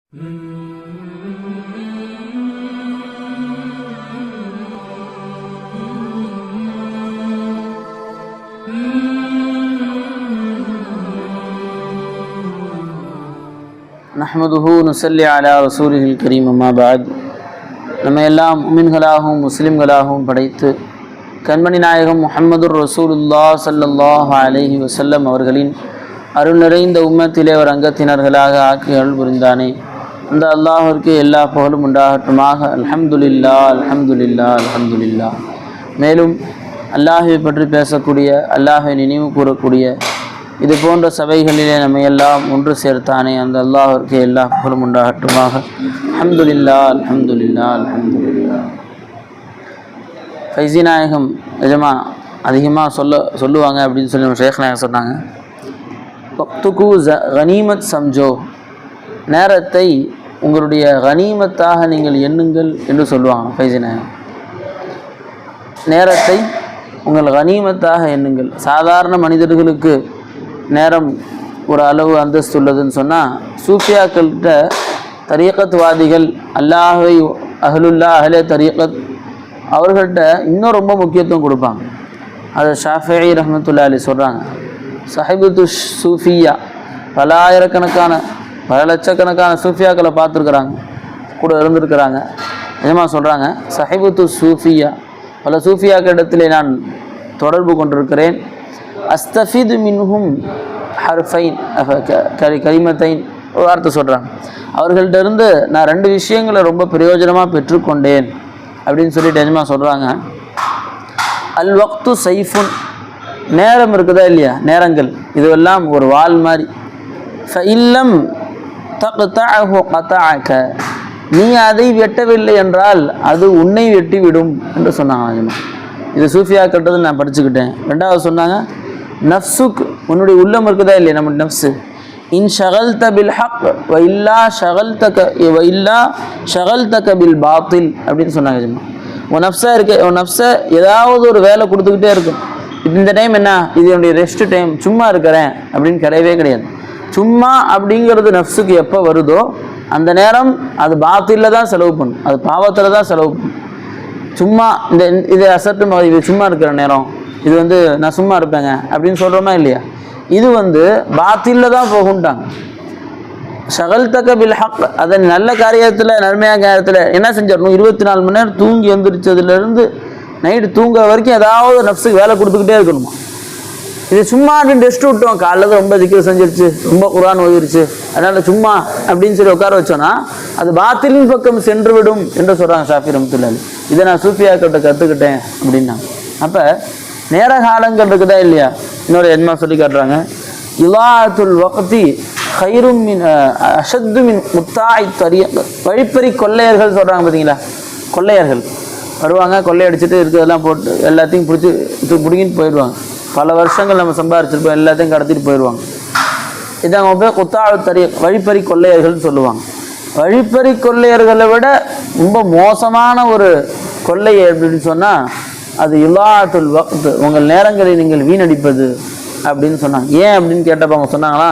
நஹ்மதுஹு நுஸல்லி அலா ரசூலிஹில் கரீம் அம்மா பாத். நம்ம எல்லாம் முமின்களாகவும் முஸ்லிம்களாகவும் படைத்து கண்மணி நாயகம் முஹம்மதுர் ரசூலுல்லாஹ் ஸல்லல்லாஹு அலைஹி வஸல்லம் அவர்களின் அருள் நிறைந்த உம்மத்திலே ஒரு அங்கத்தினர்களாக ஆக்கி அருள் புரிந்தானே அந்த அல்லாஹ்விற்கு எல்லா புகழும் உண்டாகட்டுமாக. அல்ஹம்துலில்லாஹ் அல்ஹம்துலில்லாஹ் அல்ஹம்துலில்லாஹ். மேலும் அல்லாஹ்வை பற்றி பேசக்கூடிய, அல்லாஹ்வை நினைவு கூறக்கூடிய இது போன்ற சபைகளிலே நம்ம எல்லாம் ஒன்று சேர்த்தானே அந்த அல்லாஹ்விற்கு எல்லா புகழும் உண்டாகட்டுமாக. அல்ஹம்துலில்லாஹ் அல்ஹம்துலில்லாஹ் அல்ஹம்துலில்லாஹ். ஃபைசி நாயகம் நிஜமா அதிகமாக சொல்லுவாங்க அப்படின்னு சொல்லி நம்ம ஷேக் நாயகம் சொன்னாங்க. வக்துக்கு கனீமத் சம்ஜோ, நேரத்தை உங்களுடைய கனீமத்தாக நீங்கள் எண்ணுங்கள் என்று சொல்லுவாங்க ஃபைசி நாயகம். நேரத்தை உங்கள் கனீமத்தாக எண்ணுங்கள். சாதாரண மனிதர்களுக்கு நேரம் ஒரு அளவு அந்தஸ்து உள்ளதுன்னு சொன்னால், சூஃபியாக்கள்கிட்ட தரீகத்வாதிகள், அல்லாஹை அஹ்லுல்லா அஹ்லே தரீகத், அவர்கள்ட்ட இன்னும் ரொம்ப முக்கியத்துவம் கொடுப்பாங்க. அதை ஷாஃபிஈ ரஹ்மத்துல்லாஹி அலைஹி சொல்கிறாங்க. சஹிபத்து சூஃபியா, பல ஆயிரக்கணக்கான பல லட்சக்கணக்கான சூஃபியாக்களை பார்த்துருக்குறாங்க, கூட இருந்திருக்கிறாங்க. நிஜமாக சொல்கிறாங்க, சஹிபத்து சூஃபியா, பல சூஃபியாக்களிடத்திலே நான் தொடர்பு கொண்டிருக்கிறேன். அஸ்தஃபிது மின்ஹும் ஹர்ஃபைன் கரிமத்தைன், ஒரு வார்த்தை சொல்கிறாங்க. அவர்கள்ட்ட இருந்து நான் 2 விஷயங்களை ரொம்ப பிரயோஜனமாக பெற்றுக்கொண்டேன் அப்படின்னு சொல்லிட்டு நிஜமாக சொல்கிறாங்க. அல் வக்து சைஃபுன், நேரம் இருக்குதா இல்லையா, நேரங்கள் இதுவெல்லாம் ஒரு வால் மாதிரி. ஃபஇல்லம் தக்தஅஹு கதஅக, நீ அதை வெட்டவில்லை என்றால் அது உன்னை வெட்டிவிடும் என்று சொன்னாங்க. நிஜமாக இது சூஃபியாக்கிட்டது நான் படிச்சுக்கிட்டேன். 2வது சொன்னாங்க, நஃப்ஸுக்கு, உன்னுடைய உள்ளம் இருக்குதா இல்லையா, நம்ம நஃப்ஸு, இன் ஷகல்த பில் ஹக் வ இல்லா ஷகல்தக பில் பாத்தில் அப்படின்னு சொன்னாங்க. நிஜமா உன் நஃப்ஸாக இருக்க, உன் நஃப்ஸை ஏதாவது ஒரு வேலை கொடுத்துக்கிட்டே இருக்கும். இந்த டைம் என்ன, இது என்னுடைய ரெஸ்ட் டைம், சும்மா இருக்கிறேன் அப்படின்னு கிடையவே கிடையாது. சும்மா அப்படிங்கிறது நஃப்ஸுக்கு எப்போ வருதோ அந்த நேரம் அது பாத்தில்ல தான் செலவு பண்ணும், அது பாவத்தில் தான் செலவு பண்ணும். சும்மா இது அசட்டு, இது சும்மா இருக்கிற நேரம், இது நான் சும்மா இருப்பேங்க அப்படின்னு சொல்கிறோமா இல்லையா, இது பாத்தில்ல தான் போகும்ட்டாங்க. ஷகல்தக பில் ஹக், அதை நல்ல காரியத்தில், நன்மையான காரியத்தில் என்ன செஞ்சிடணும், 24 மணி நேரம் தூங்கி எழுந்திரிச்சதுலேருந்து நைட்டு தூங்குற வரைக்கும் ஏதாவது நஃப்ஸுக்கு வேலை கொடுத்துக்கிட்டே இருக்கணுமா. இது சும்மா அப்படின்னு ரெஸ்ட் விட்டோம், காலையில் ரொம்ப திக்ர் செஞ்சிருச்சு, ரொம்ப குர்ஆன் ஓதிருச்சு, அதனால் சும்மா அப்படின்னு சொல்லி உட்கார வச்சோன்னா அது பாத்திலின் பக்கம் சென்று விடும் என்று சொல்கிறாங்க ஷாஃபி ரஹ்மத்துல்லாஹி. இதை நான் சூஃபியாக்கிட்ட கற்றுக்கிட்டேன் அப்படின்னா. அப்போ நேர காலங்கள் இருக்குதா இல்லையா, இன்னொரு என்மா சொல்லி காட்டுறாங்க. இலாத்துல் வக்தி ஹைரும் மின் அஷத்து மின் முத்தாய் தரீக், வழிப்பறி கொள்ளையர்கள் சொல்கிறாங்க பார்த்தீங்களா. கொள்ளையர்கள் வருவாங்க, கொள்ளையடிச்சிட்டு இருக்கிறதெல்லாம் போட்டு எல்லாத்தையும் பிடிங்கிட்டு போயிடுவாங்க. பல வருஷங்கள் நம்ம சம்பாரிச்சிருப்போம், எல்லாத்தையும் கடத்திட்டு போயிடுவாங்க. இதை அவங்க போய் குத்தாய் தரீக், வழிப்பறி கொள்ளையர்கள்னு சொல்லுவாங்க. வழிப்பறி கொள்ளையர்களை விட ரொம்ப மோசமான ஒரு கொள்ளை அப்படின்னு சொன்னால் அது இலாத்துல் வக்த், உங்கள் நேரங்களை நீங்கள் வீணடிப்பது அப்படின்னு சொன்னாங்க. ஏன் அப்படின்னு கேட்டப்போ அவங்க சொன்னாங்களா,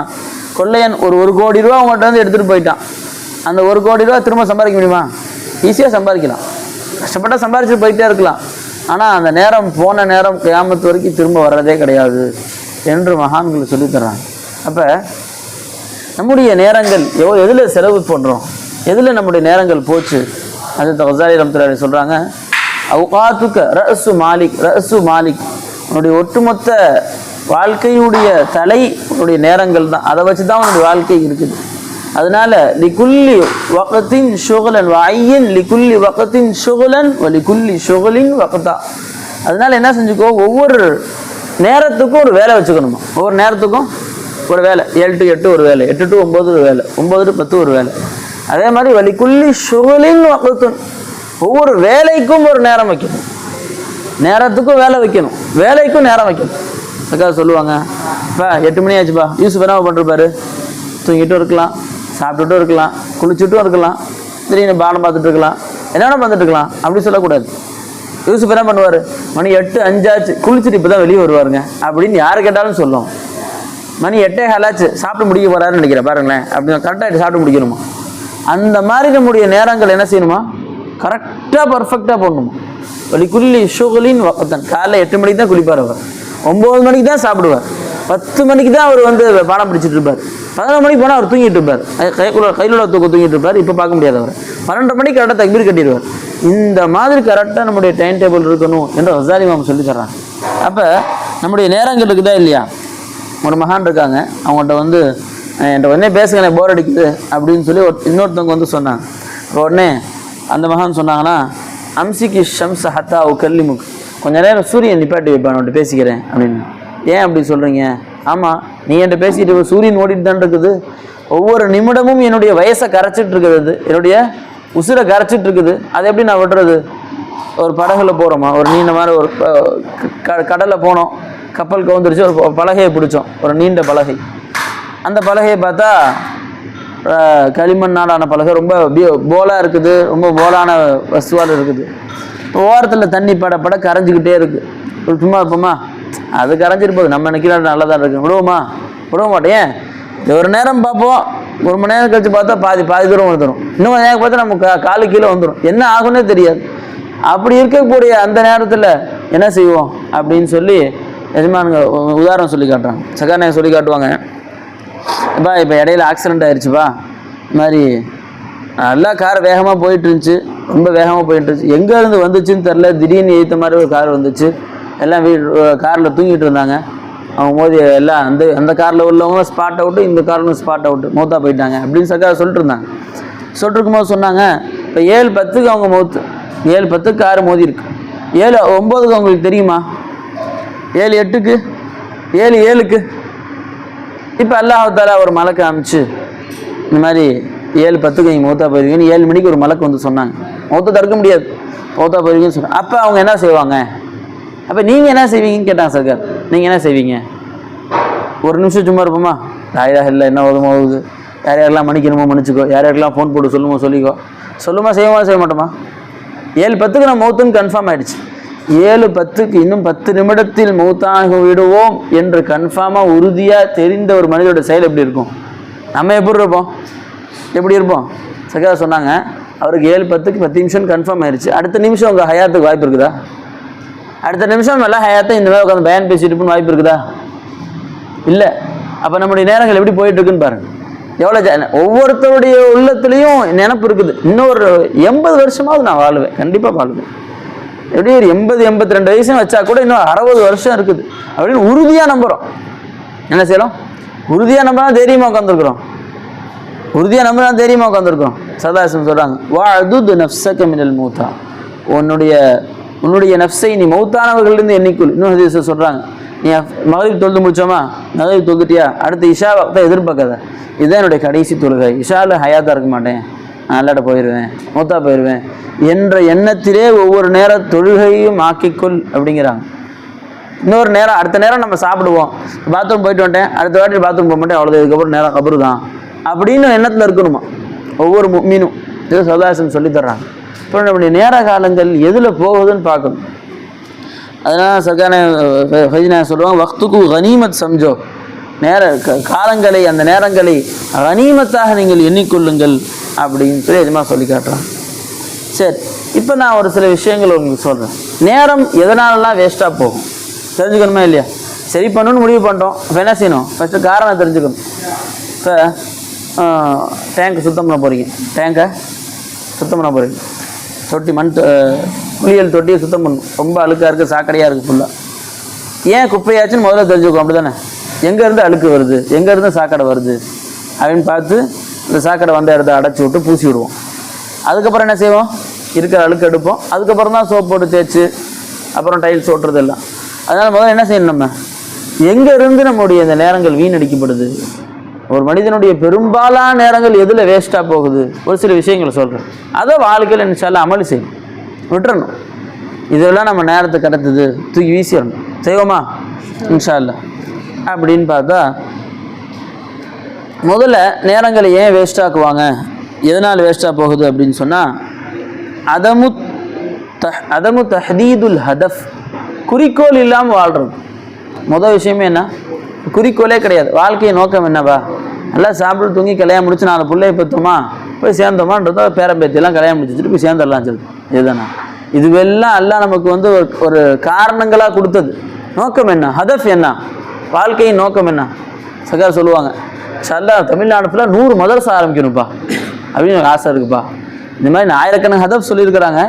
கொள்ளையன் ஒரு 1 கோடி ரூபா அவங்கள்ட்ட எடுத்துகிட்டு போயிட்டான். அந்த 1 கோடி ரூபா திரும்ப சம்பாதிக்க முடியுமா? ஈஸியாக சம்பாதிக்கலாம், கஷ்டப்பட்டால் சம்பாதிச்சுட்டு போயிட்டே இருக்கலாம். ஆனால் அந்த நேரம், போன நேரம் கியாமத்து வரைக்கும் திரும்ப வர்றதே கிடையாது என்று மகான்கள் சொல்லித்தர்றாங்க. அப்போ நம்முடைய நேரங்கள் எதில் செலவு பண்ணுறோம், எதில் நம்முடைய நேரங்கள் போச்சு, அது கஸாலி ரஹ்மத்துல்லாஹி அலைஹி சொல்கிறாங்க. அவுகாத்துக்க ரஅசு மாலிக், ரஅசு மாலிக், உன்னுடைய ஒட்டுமொத்த வாழ்க்கையுடைய தலை உன்னுடைய நேரங்கள் தான், அதை வச்சு தான் உன்னுடைய வாழ்க்கை இருக்குது. அதனால லிகுல்லி வக்தின் ஷுகுலன் வஐயின் லிகுல்லி வக்தின் ஷுகுலன் வ லிகுல்லி ஷுகுலின் வக்தா. அதனால என்ன செஞ்சுக்கோ, ஒவ்வொரு நேரத்துக்கும் ஒரு வேலை வச்சுக்கணுமா, ஒவ்வொரு நேரத்துக்கும் ஒரு வேலை. 7 to 8 ஒரு வேலை, 8 to 9 ஒரு வேலை, 9 to 10 ஒரு வேலை. அதே மாதிரி வலிக்குள்ளி ஷுகுலின் வக்துன், ஒவ்வொரு வேலைக்கும் ஒரு நேரம் வைக்கணும். நேரத்துக்கும் வேலை வைக்கணும், வேலைக்கும் நேரம் வைக்கணும். அதுக்காக சொல்லுவாங்க, இப்போ 8 மணி ஆச்சுப்பா, யூசுப் என்ன பண்ணிருப்பாரு, தூங்கிட்டும் இருக்கலாம், சாப்பிட்டுட்டும் இருக்கலாம், குளிச்சுட்டும் இருக்கலாம், திடீர்னு பாடம் பார்த்துட்டு இருக்கலாம், என்னென்ன பார்த்துட்டு இருக்கலாம். அப்படி சொல்லக்கூடாது. யூசுப் என்ன பண்ணுவார், மணி 8:05 ஆச்சு, குளிச்சுட்டு இப்போ தான் வெளியே வருவாருங்க அப்படின்னு யாரை கேட்டாலும் சொல்லும். மணி 8:15 ஆச்சு, சாப்பிட்டு முடிக்க போகிறாருன்னு நினைக்கிறேன் பாருங்களேன், அப்படி கரெக்டாக சாப்பிட்டு முடிக்கணுமா. அந்த மாதிரி நம்முடைய நேரங்கள் என்ன செய்யணுமா, கரெக்டாக பர்ஃபெக்டாக போடணுமா. வலிக்குள்ளி ஷுகுலின் வக்தன். காலைல 8 மணிக்கு தான் குளிப்பார் அவர், 9 மணிக்கு தான் சாப்பிடுவார், 10 மணிக்கு தான் அவர் வந்து பாடம் பிடிச்சிட்டு இருப்பார், 11 மணிக்கு போனால் அவர் தூங்கிட்டு இருப்பார், கையில் தூங்கிட்டு இருப்பார். இப்போ பார்க்க முடியாது அவர். 12 மணிக்கு கரெக்டாக தக்பீர் கட்டிடுவார். இந்த மாதிரி கரெக்டாக நம்முடைய டைம் டேபிள் இருக்கணும் என்று ஹஸாலி இமாம் சொல்லி தர்றாங்க. அப்போ நம்முடைய நேரங்கள் இருக்குதா இல்லையா. ஒரு மகான் இருக்காங்க, அவங்கள்ட்ட வந்து என்கிட்ட உடனே பேசுங்க போர் அடிக்குது அப்படின்னு சொல்லி இன்னொருத்தவங்க வந்து சொன்னாங்க. உடனே அந்த மகான் சொன்னாங்கன்னா, அம்சிக்கு ஷம்ஸ் ஹத்தா கல்லிமுக், கொஞ்ச நேரம் சூரியன் நிப்பாட்டி வைப்பேன், அவன்கிட்ட பேசிக்கிறேன் அப்படின்னு. ஏன் அப்படி சொல்கிறீங்க? ஆமாம், நீ என்கிட்ட பேசிக்கிட்டு சூரியன் ஓடிட்டு தான் இருக்குது, ஒவ்வொரு நிமிடமும் என்னுடைய வயசை கரைச்சிட்டு இருக்குது, என்னுடைய உசுரை கரைச்சிட்டு இருக்குது, அதை எப்படி நான் விட்டுறது? ஒரு படகுல போகிறோமா, ஒரு நீண்ட மாதிரி ஒரு கடலில் போனோம், கப்பல் கவுந்துருச்சு, ஒரு பலகையை பிடிச்சோம், ஒரு நீண்ட பலகை. அந்த பலகையை பார்த்தா களிமண் நாடான பலகை, ரொம்ப போலாக இருக்குது, ரொம்ப போலான வஸ்துவால் இருக்குது. ஓரத்தில் தண்ணி பட கரைஞ்சிக்கிட்டே இருக்குது. சும்மா இருப்போமா? அது கரைஞ்சிருப்போது, நம்ம நினைக்கிற நல்லா தான் இருக்குது, விடுவோமா? விடுவ மாட்டேன். ஒரு நேரம் பார்ப்போம், 1 மணி நேரம் கழிச்சு பார்த்தா பாதி தூரம் வந்துடும், இன்னும் கொஞ்சம் நேரம் பார்த்தா நம்ம காலு கீழே வந்துடும், என்ன ஆகுன்னே தெரியாது. அப்படி இருக்கக்கூடிய அந்த நேரத்தில் என்ன செய்வோம் அப்படின்னு சொல்லி எஜமானுங்க உதாரணம் சொல்லி காட்டுறாங்க. சகாநாயகம் சொல்லி காட்டுவாங்க, இப்போ இடையில ஆக்சிடென்ட் ஆயிடுச்சுப்பா, இது மாதிரி நல்லா கார் வேகமாக போயிட்டு இருந்துச்சு, ரொம்ப வேகமாக போயிட்டு இருந்துச்சு, எங்கேருந்து வந்துச்சுன்னு தெரில, திடீர்னு ஏற்ற மாதிரி ஒரு கார் வந்துச்சு, எல்லாம் காரில் தூங்கிட்டு இருந்தாங்க, அவங்க மோதி எல்லாம் அந்த காரில் உள்ளவங்க ஸ்பாட் அவுட்டு, இந்த காரில் ஸ்பாட் அவுட்டு, மௌத்தா போயிட்டாங்க அப்படின்னு சொல்லிட்டு இருந்தாங்க. சொல்லிட்டு இருக்கும்போது சொன்னாங்க, இப்போ 7:10 அவங்க மௌத்து, 7:10 கார் மோதி இருக்கு, 7:09 அவங்களுக்கு தெரியுமா, 7:08, 7:07. இப்போ அல்லாஹ் ஒரு மலக்கு அனுப்பிச்சு, இந்த மாதிரி 7:10 நீங்கள் மௌத்தா போயிருவீங்கன்னு 7 மணிக்கு ஒரு மலக்கு வந்து சொன்னாங்க. மௌத்தை தடுக்க முடியாது, மௌத்தா போயிருவீங்கன்னு சொன்னாங்க. அப்போ அவங்க என்ன செய்வாங்க, அப்போ நீங்கள் என்ன செய்வீங்கன்னு கேட்டாங்க சர்க்கார். நீங்கள் என்ன செய்வீங்க? ஒரு நிமிஷம் சும்மா இருப்போமா, ஆயிரம் இல்லை என்ன ஓதுது, யார் யாரெல்லாம் மன்னிக்கணுமோ மன்னிச்சிக்கோ, யார் யாருக்கெல்லாம் ஃபோன் போட்டு சொல்லிக்கோ, செய்ய மாட்டோமா? 7:10 நம்ம மௌத்துன்னு கன்ஃபார்ம் ஆகிடுச்சு. 7:10 இன்னும் 10 நிமிடத்தில் மௌத்தாக விடுவோம் என்று கன்ஃபார்மாக உறுதியாக தெரிந்த ஒரு மனிதோட செயல் எப்படி இருக்கும்? நம்ம எப்படி இருப்போம்? சகா சொன்னாங்க, அவருக்கு 7:10 10 நிமிஷம் கன்ஃபார்ம் ஆயிடுச்சு, அடுத்த நிமிஷம் உங்கள் ஹயாத்துக்கு வாய்ப்பு இருக்குதா? அடுத்த நிமிஷம் எல்லாம் ஹயாத்தை இந்த மாதிரி உட்காந்து பயன் பேசிட்டு இருப்புன்னு வாய்ப்பு இருக்குதா? இல்லை. அப்போ நம்முடைய நேரங்கள் எப்படி போயிட்டு இருக்குன்னு பாருங்கள். எவ்வளோ ஒவ்வொருத்தருடைய உள்ளத்துலேயும் நினப்பு இருக்குது, இன்னொரு 80 வருஷமாவது நான் வாழ்வேன், கண்டிப்பாக வாழ்வேன். எப்படி ஒரு 80-82 வயசுன்னு வச்சா கூட இன்னும் 60 வருஷம் இருக்குது அப்படின்னு உறுதியாக நம்புகிறோம். என்ன செய்யலாம்? உறுதியாக நம்பினா தைரியமாக உட்காந்துருக்குறோம், தைரியமாக உட்காந்துருக்குறோம். சதாசிவம் சொல்கிறாங்க, வஅதுத் நஃப்ஸக மினல் மௌத்தா, உன்னுடைய நஃப்ஸை நீ மௌத்தானவர்களிருந்து எண்ணிக்கொள். இன்னும் ஹதீஸை சொல்கிறாங்க, நீ மகரிப் தொழுது முடிச்சோமா, மகரிப் தொழுதுட்டியா, அடுத்து இஷா வக்தை எதிர்பார்க்காத, இதுதான் என்னுடைய கடைசி தொழுகை, இஷாவில் ஹயாத்தாக இருக்க மாட்டேன், நான் அல்லாட்ட போயிடுவேன், மௌத்தா போயிடுவேன் என்ற எண்ணத்திலே ஒவ்வொரு நேர தொழுகையும் ஆக்கிக்கொள் அப்படிங்கிறாங்க. இன்னொரு நேரம், அடுத்த நேரம் நம்ம சாப்பிடுவோம், பாத்ரூம் போயிட்டு வந்துட்டேன், அடுத்த வாட்டி பாத்ரூம் போக மாட்டேன், அவ்வளோதான், இதுக்கப்புறம் நேரம் கபரு தான் அப்படின்னு எண்ணத்தில் இருக்கணுமா ஒவ்வொரு மீனும். இது சதாசம் சொல்லித்தர்றாங்க. இப்போ நம்முடைய நேர காலங்கள் எதில் போகுதுன்னு பார்க்கணும். அதனால் சகான சொல்லுவாங்க, வக்துக்கு கனிமத் சம்ஜோ, காலங்களை, அந்த நேரங்களை கனிமத்தாக நீங்கள் எண்ணிக்கொள்ளுங்கள் அப்படின்னு சொல்லி எதுமா சொல்லி காட்டுறாங்க. சரி, இப்போ நான் ஒரு சில விஷயங்கள் உங்களுக்கு சொல்கிறேன். நேரம் எதனாலலாம் வேஸ்ட்டாக போகும் தெரிஞ்சுக்கணுமா இல்லையா? சரி பண்ணணும்னு முடிவு பண்ணிட்டோம், இப்போ என்ன செய்யணும்? ஃபஸ்ட்டு காரணம் தெரிஞ்சுக்கணும். இப்போ டேங்கை சுத்தம் பண்ண போகிறீங்க, தொட்டி குளியல் தொட்டியை சுத்தம் பண்ணணும், ரொம்ப அழுக்காக இருக்குது, சாக்கடையாக இருக்குது ஃபுல்லாக. ஏன் குப்பையாச்சுன்னு முதல்ல தெரிஞ்சுக்கணும், அப்படி தானே? எங்கேருந்து அழுக்கு வருது, எங்கேருந்து சாக்கடை வருது அப்படின்னு பார்த்து இந்த சாக்கடை வந்த இடத்த அடைச்சி விட்டு பூசி விடுவோம். அதுக்கப்புறம் என்ன செய்வோம்? இருக்கிற அழுக்கு எடுப்போம், அதுக்கப்புறம் தான் சோப் போட்டு தேய்ச்சி அப்புறம் டைல்ஸ் ஓட்டுறது எல்லாம். அதனால் முதல்ல என்ன செய்யணும், நம்ம எங்கேருந்து நம்முடைய இந்த நேரங்கள் வீணடிக்கப்படுது, ஒரு மனிதனுடைய பெரும்பாலான நேரங்கள் எதில் வேஸ்ட்டாக போகுது, ஒரு சில விஷயங்களை சொல்கிறேன். அதை வாழ்க்கையில் இன்ஷால்லா அமல் செய்யணும், விட்டுறணும். இதெல்லாம் நம்ம நேரத்தை கிடைத்தது தூக்கி வீசிடணும், செய்வோமா இன்ஷால்லா அப்படின்னு பார்த்தா, முதல்ல நேரங்களை ஏன் வேஸ்ட்டாக்குவாங்க, எதனால் வேஸ்ட்டாக போகுது அப்படின்னு சொன்னால், அதமு தஹ்தீதுல் ஹதஃப், குறிக்கோள் இல்லாமல் வாழ்கிறது. முதல் விஷயமே என்ன? குறிக்கோளே கிடையாது. வாழ்க்கை நோக்கம் என்னவா? நல்லா சாப்பிட்டு தூங்கி கல்யாணம் முடிச்சு 4 பிள்ளைய பெற்றோமா போய் சேர்ந்தோமான்றதோ பேரம்பேத்தியெல்லாம் கல்யாணம் முடிச்சுட்டு போய் சேர்ந்துடலாம் சொல்லி இதுதானா. இதுவெல்லாம் எல்லாம் நமக்கு வந்து ஒரு காரணங்களாக கொடுத்தது. நோக்கம் என்ன, ஹதஃப் என்ன, வாழ்க்கையின் நோக்கம் என்ன? சகார் சொல்லுவாங்க, சல்லா தமிழ்நாடு ஃபுல்லாக 100 மதரசா ஆரம்பிக்கணும்ப்பா அப்படின்னு எனக்கு ஆசை இருக்குப்பா. இந்த மாதிரி 1000கணக்கான ஹதஃப் சொல்லியிருக்கிறாங்க.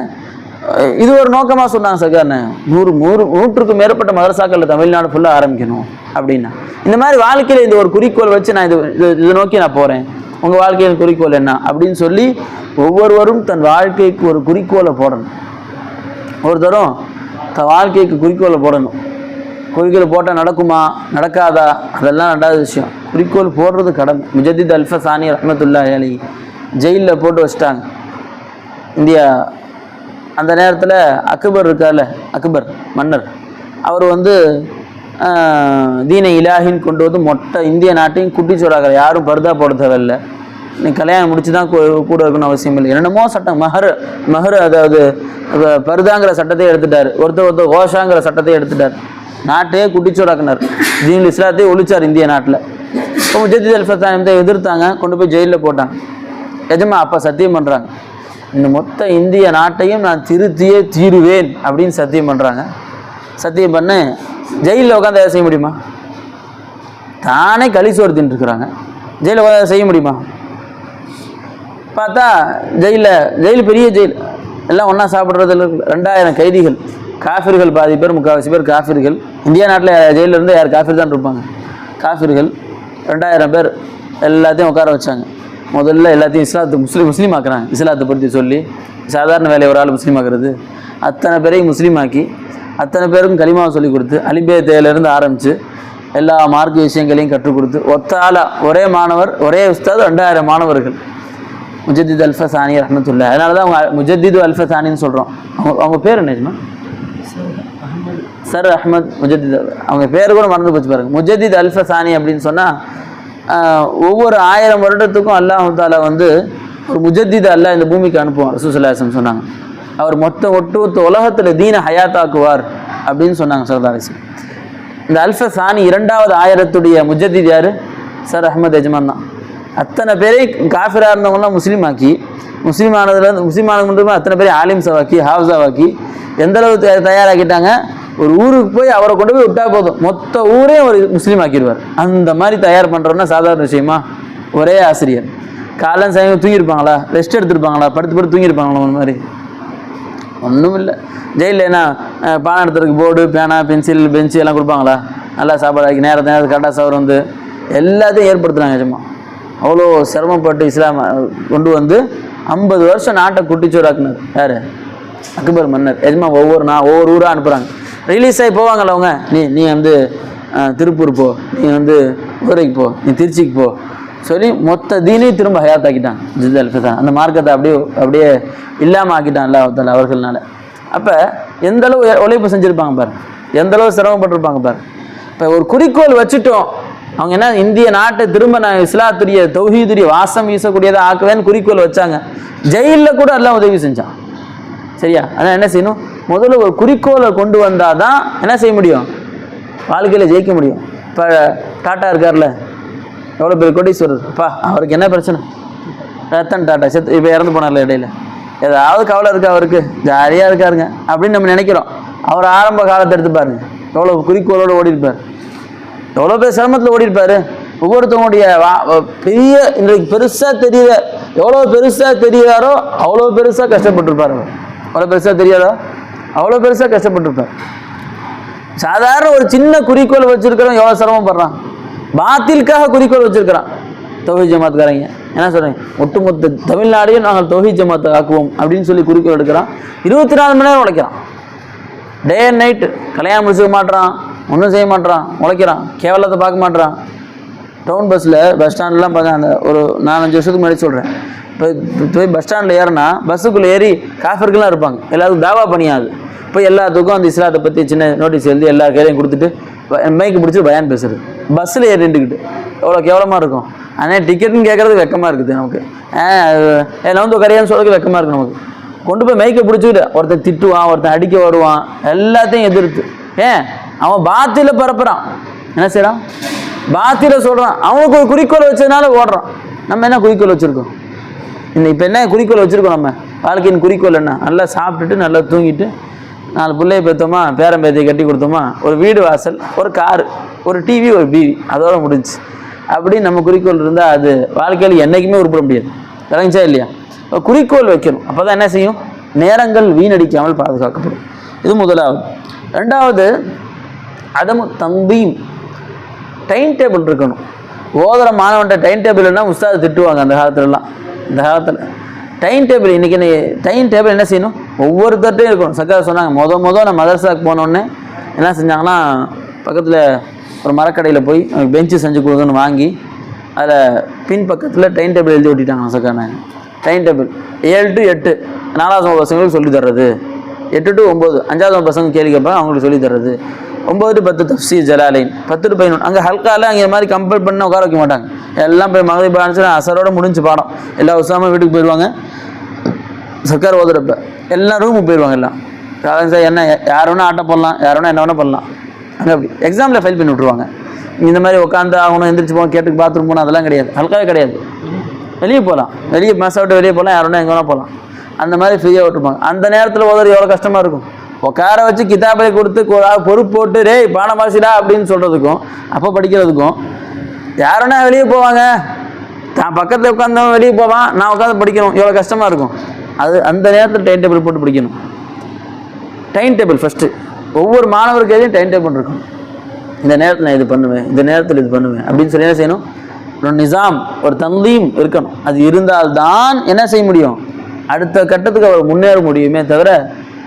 இது ஒரு நோக்கமாக சொன்னாங்க சகார்னு. 100க்கும் மேற்பட்ட மதரசாக்களில் தமிழ்நாடு ஃபுல்லாக ஆரம்பிக்கணும் அப்படின்னா. இந்த மாதிரி வாழ்க்கையில் இந்த ஒரு குறிக்கோள் வச்சு நான் இதை நோக்கி நான் போகிறேன். உங்கள் வாழ்க்கையின் குறிக்கோள் என்ன அப்படின்னு சொல்லி ஒவ்வொருவரும் தன் வாழ்க்கைக்கு ஒரு குறிக்கோளை போடணும். ஒரு தரம் தன் வாழ்க்கைக்கு குறிக்கோளை போடணும். குறிக்கோள் போட்டால் நடக்குமா நடக்காதா அதெல்லாம் ரெண்டாவது விஷயம். குறிக்கோள் போடுறது கடமை. முஜத்தித் அல்ஃபசானி ரஹ்மத்துல்லாஹி அலைஹி ஜெயிலில் போட்டு வச்சிட்டாங்க இந்தியா. அந்த நேரத்தில் அக்பர் இருக்கார்ல, அக்பர் மன்னர், அவர் வந்து தீனை இலாஹின்னு கொண்டு வந்து மொட்டை இந்திய நாட்டையும் குட்டிச்சோடாக்கிற. யாரும் பர்தா போட தேவையில்லை, நீ கல்யாணம் முடிச்சு தான் கூட இருக்கணும் அவசியம் இல்லை. என்னென்னமோ சட்டம், மஹர் அதாவது பர்தாங்கிற சட்டத்தை எடுத்துட்டார். ஒருத்தர் ஓஷாங்கிற சட்டத்தை எடுத்துட்டார். நாட்டையே குட்டிச்சோடாக்கினார். தீனுல் இஸ்லாத்தையே ஒழிச்சார் இந்திய நாட்டில். இப்போ முஜத்தித் அல்ஃபசானி எதிர்த்தாங்க, கொண்டு போய் ஜெயிலில் போட்டாங்க. எஜமா அப்போ சத்தியம் பண்ணுறாங்க, இந்த மொத்த இந்திய நாட்டையும் நான் திருத்தியே தீருவேன் அப்படின்னு சத்தியம் பண்ணுறாங்க. சத்தியம் பண்ண ஜெயிலில் உட்காந்து அதை செய்ய முடியுமா? தானே கலிசோறு தின்ட்டுருக்குறாங்க, ஜெயிலில் உட்காந்து அதை செய்ய முடியுமா? பார்த்தா ஜெயில் பெரிய ஜெயில், எல்லாம் ஒன்றா சாப்பிட்றதுல 2000 கைதிகள், காஃபிர்கள் பாதி பேர், 3/4 பேர் காஃபிர்கள். இந்தியா நாட்டில் ஜெயிலில் இருந்து யார் காஃபிர் தான் இருப்பாங்க. காஃபிர்கள் 2000 பேர் எல்லாத்தையும் உட்கார வச்சாங்க. முதல்ல எல்லாத்தையும் இஸ்லாத்து முஸ்லீம் ஆக்குறாங்க. இஸ்லாத்தை பற்றி சொல்லி, சாதாரண வேலையை ஒரு ஆள் முஸ்லீம் ஆக்குறது, அத்தனை பேரையும் முஸ்லீம் ஆக்கி அத்தனை பேருக்கும் கலிமாவை சொல்லி கொடுத்து அலிபே தேயிலிருந்து ஆரம்பித்து எல்லா மார்க்க விஷயங்களையும் கற்றுக் கொடுத்து ஒத்த ஆளா ஒரே மாணவர் ஒரே உஸ்தாது 2000 மாணவர்கள். முஜத்தித் அல்ஃபசானி ரஹ்மத்துல்லாஹி. அதனால தான் அவங்க முஜத்திது அல்ஃபசானின்னு சொல்கிறோம். அவங்க பேர் என்னச்சுமா? சர் அஹ்மத் முஜத்தித். அவங்க பேர் கூட மறந்து போச்சு பாருங்கள். முஜத்தித் அல்ஃபசானி அப்படின்னு சொன்னால் ஒவ்வொரு 1000 வருடத்துக்கும் அல்லாஹ் தாலா வந்து ஒரு முஜத்தித் அல்லாஹ் இந்த பூமிக்கு அனுப்புவான். ரசூலுல்லாஹி ஸல்லல்லாஹு அலைஹி வஸல்லம் சொன்னாங்க, அவர் ஒட்டுமொத்த உலகத்தில் தீன ஹயாத்தாக்குவார் அப்படின்னு சொன்னாங்க ஸல்லல்லாஹு அலைஹி வஸல்லம். இந்த அல்ஃபசானி 2வது 1000த்துடைய முஜத்தித் யார்? சர் அஹ்மத் எஜ்மான் தான். அத்தனை பேரை காஃபிராக இருந்தவங்களாம் முஸ்லீம் ஆக்கி, முஸ்லீம் ஆனது மட்டுமே அத்தனை பேரை ஆலிம் சவாக்கி ஹாஃபிஸாவாக்கி எந்தளவு தயாராக்கிட்டாங்க. ஒரு ஊருக்கு போய் அவரை கொண்டு போய் விட்டா போதும், மொத்த ஊரே ஒரு முஸ்லீம் ஆக்கிடுவார். அந்த மாதிரி தயார் பண்ணுறோன்னா சாதாரண விஷயமா? ஒரே ஆசிரியர் காலம் சாயங்காலம் தூங்கியிருப்பாங்களா? ரெஸ்ட் எடுத்துருப்பாங்களா? படுத்து தூங்கியிருப்பாங்களா? அந்த மாதிரி ஒன்றும் இல்லை. ஜெயிலில் என்ன பாடம் எடுத்துறதுக்கு போர்டு, பேனா, பென்சில், பெஞ்சு எல்லாம் கொடுப்பாங்களா? நல்லா சாப்பாடு ஆக்கி நேரத்தை கரெக்டாக சவர் வந்து எல்லாத்தையும் ஏற்படுத்துகிறாங்க. நிஜமா அவ்வளோ சிரமப்பட்டு இஸ்லாம் கொண்டு வந்து 50 வருஷம் நாட்டை குட்டிச்சோராக்குனார். யார்? அக்பர் மன்னர். எஜமா ஒவ்வொரு ஊராக அனுப்புகிறாங்க. ரிலீஸ் ஆகி போவாங்கள்ல அவங்க, நீ வந்து திருப்பூர் போ, நீ வந்து ஊரைக்கு போ, நீ திருச்சிக்கு போ சொல்லி மொத்த தீனையும் திரும்ப ஹயாத்தாக்கிட்டான் முஜத்தித் அல்ஃபசானி. அந்த மார்க்கத்தை அப்படியே இல்லாமல் ஆக்கிட்டான் அல்லாஹ் தஆலா அவர்கள்னால. அப்போ எந்தளவு உழைப்பு செஞ்சுருப்பாங்க பாரு, எந்தளவு சிரமப்பட்டிருப்பாங்க பாரு. இப்போ ஒரு குறிக்கோள் வச்சுட்டோம், அவங்க என்ன இந்திய நாட்டை திரும்ப நான் இஸ்லாத்துடைய தௌஹீதுடைய வாசம் வீசக்கூடியதை ஆக்குவேன்னு குறிக்கோள் வச்சாங்க. ஜெயிலில் கூட எல்லாம் உதவி செஞ்சான். சரியா? அதான் என்ன செய்யணும், முதல்ல ஒரு குறிக்கோளை கொண்டு வந்தால் தான் என்ன செய்ய முடியும், வாழ்க்கையில் ஜெயிக்க முடியும். இப்போ டாட்டா இருக்கார்ல, எவ்வளோ பேர் கோடீஸ்வரர். அப்பா அவருக்கு என்ன பிரச்சனை? ரத்தன் டாட்டா இப்போ இறந்து போனார்ல இடையில, ஏதாவது கவலை இருக்கா அவருக்கு? ஜாலியாக இருக்காருங்க அப்படின்னு நம்ம நினைக்கிறோம். அவர் ஆரம்ப காலத்தை எடுத்து பாருங்க, எவ்வளோ குறிக்கோளோடு ஓடிருப்பார், எவ்வளோ பேர் சிரமத்தில் ஓடிருப்பார். ஒவ்வொருத்தவங்களுடைய பெரிய இன்றைக்கு பெருசாக தெரியல, எவ்வளோ பெருசாக தெரியாரோ அவ்வளோ பெருசாக கஷ்டப்பட்டுருப்பார். அவர் அவ்வளோ பெருசாக தெரியாதோ அவ்வளோ பெருசாக கஷ்டப்பட்டுருப்பார். சாதாரண ஒரு சின்ன குறிக்கோள் வச்சுருக்கிறவங்க எவ்வளோ சிரமப்படுறான். பாத்திலுக்காக குறிக்கோள் வச்சுருக்கிறான் தௌஹீத் ஜமாத்காரங்க. என்ன சொல்கிறேன், ஒட்டுமொத்த தமிழ்நாடையும் நாங்கள் தௌஹீத் ஜமாத்தை ஆக்குவோம் அப்படின்னு சொல்லி குறிக்கோள் எடுக்கிறான். 24 மணி நேரம் உழைக்கிறான், டே அண்ட் நைட்டு. கல்யாணம் முடிச்சுக்க மாட்டான், ஒன்றும் செய்ய மாட்டான், உழைக்கிறான், கேவலத்தை பார்க்க மாட்டான். டவுன் பஸ் ஸ்டாண்ட்லாம் பார்க்க, அந்த ஒரு 4-5 வருஷத்துக்கு முன்னாடி சொல்கிறேன், இப்போ போய் பஸ் ஸ்டாண்டில் ஏறினா பஸ்ஸுக்குள்ளே ஏறி காஃபர்கள்லாம் இருப்பாங்க, எல்லாத்துக்கும் தாவா பண்ணியாது. இப்போ எல்லாத்துக்கும் அந்த இஸ்லாத்தை பற்றி சின்ன நோட்டீஸ் எழுதி எல்லா கையிலையும் கொடுத்துட்டு மைக்கு பிடிச்சி பயான் பேசுறது, பஸ்ஸில் ஏறி நின்றுக்கிட்டு எவ்வளோ கேவலமாக இருக்கும். ஆனால் டிக்கெட்டுன்னு கேட்குறது வெக்கமாக இருக்குது நமக்கு. நான் வந்து கரையான்னு சொல்கிறது வெக்கமாக இருக்குது நமக்கு. கொண்டு போய் மைக்கை பிடிச்சிக்கிட்டு ஒருத்தன் திட்டுவான், ஒருத்தன் அடிக்க வருவான், எல்லாத்தையும் எதிர்த்து. அவன் பாத்தில பரப்புறான். என்ன செய்யறான்? பாத்தில சொல்கிறான், அவனுக்கு ஒரு குறிக்கோள் வச்சதுனால ஓடுறான். நம்ம என்ன குறிக்கோள் வச்சுருக்கோம்? இப்போ என்ன குறிக்கோள் வச்சுருக்கோம்? நம்ம வாழ்க்கையின் குறிக்கோள் என்ன? நல்லா சாப்பிட்டுட்டு நல்லா தூங்கிட்டு 4 பிள்ளையை பெற்றோமா, பேரம்பேத்தியை கட்டி கொடுத்தோமா, ஒரு வீடு வாசல், ஒரு காரு, ஒரு டிவி, ஒரு பிவி, அதோட முடிஞ்சு அப்படின்னு நம்ம குறிக்கோள் இருந்தால் அது வாழ்க்கையில் என்றைக்குமே உருப்பட முடியாது. விளங்குச்சா இல்லையா? குறிக்கோள் வைக்கணும். அப்போ தான் என்ன செய்யும்? நேரங்கள் வீணடிக்காமல் பாதுகாக்கப்படும். இது முதலாவது. ரெண்டாவது, அதமு தம்பீம், டைம் டேபிள் இருக்கணும். ஓதுற மாணவன்ட்ட டைம் டேபிள்னா உஸ்தாது திட்டுவாங்க அந்த காலத்துலலாம். இந்த காலத்தில் டைம் டேபிள், இன்றைக்கி டைம் டேபிள் என்ன செய்யணும்? ஒவ்வொருத்தர்ட்டையும் இருக்கணும். சக்கரை சொன்னாங்க, நான் மதரசாவுக்கு போனோடனே என்ன செஞ்சாங்கன்னா, பக்கத்தில் ஒரு மரக்கடையில் போய் பெஞ்சு செஞ்சு கொடுங்கன்னு வாங்கி அதில் பின் பக்கத்தில் டைம் டேபிள் எழுதி ஓட்டிட்டாங்க. சக்கரை டைம் டேபிள் 7 to 8 4வது பசங்களுக்கு சொல்லி தர்றது, 8 to 9 5வது பசங்க கேள்வி கேட்பாங்க, அவங்களுக்கு சொல்லி தர்றது, 9 to 10 தஃப்சீர் ஜலாலைன், 10 to 11 அங்கே ஹல்காவில் அங்கே மாதிரி கம்பேர் பண்ண உட்கார வைக்க மாட்டாங்க. எல்லாம் போய் மகரிப் ஆரம்பிச்சு அசரோட முடிஞ்சு பாடம், எல்லா உசாமா வீட்டுக்கு போயிடுவாங்க. சக்கரை ஓதுறப்ப எல்லாம் ரூமுக்கு போயிடுவாங்க. எல்லாம் சார் என்ன, யார் வேணால் ஆட்டம் போடலாம், யார் வேணால் என்ன வேணால் பண்ணலாம். அங்கே அப்படி எக்ஸாமில் ஃபைல் பண்ணி விட்ருவாங்க. இந்த மாதிரி உட்காந்து ஆகணும், எந்திரிச்சு போகணும், கேட்டுக்கு பாத்ரூம் போகணும், அதெல்லாம் கிடையாது. ஹல்காவே கிடையாது. வெளியே போகலாம், வெளியே மெஸ் விட்டு வெளியே போகலாம், யார் வேணால் எங்கே வேணால் போகலாம். அந்த மாதிரி ஃப்ரீயாக விட்டுருப்பாங்க. அந்த நேரத்தில் ஓதுறது எவ்வளோ கஷ்டமாக இருக்கும். உட்கார வச்சு கிதாபை கொடுத்து பொறுப்பு போட்டு ரே பாடம் வாசிடா அப்படின்னு சொல்கிறதுக்கும் அப்போ படிக்கிறதுக்கும் யார் வேணால் வெளியே போவாங்க. தான் பக்கத்தில் உட்காந்தவன் வெளியே போவான், நான் உட்காந்து படிக்கணும், எவ்வளோ கஷ்டமாக இருக்கும். அது அந்த நேரத்தில் டைம் டேபிள் போட்டு படிக்கணும். டைம் டேபிள் ஃபஸ்ட்டு ஒவ்வொரு மாணவருக்கு எதையும் டைம் டேபிள் இருக்கும். இந்த நேரத்தில் நான் இது பண்ணுவேன், இந்த நேரத்தில் இது பண்ணுவேன் அப்படின்னு சொல்லி என்ன செய்யணும்? ஒரு நிசாம், ஒரு தந்தீம் இருக்கணும். அது இருந்தால்தான் என்ன செய்ய முடியும்? அடுத்த கட்டத்துக்கு அவர் முன்னேற முடியுமே தவிர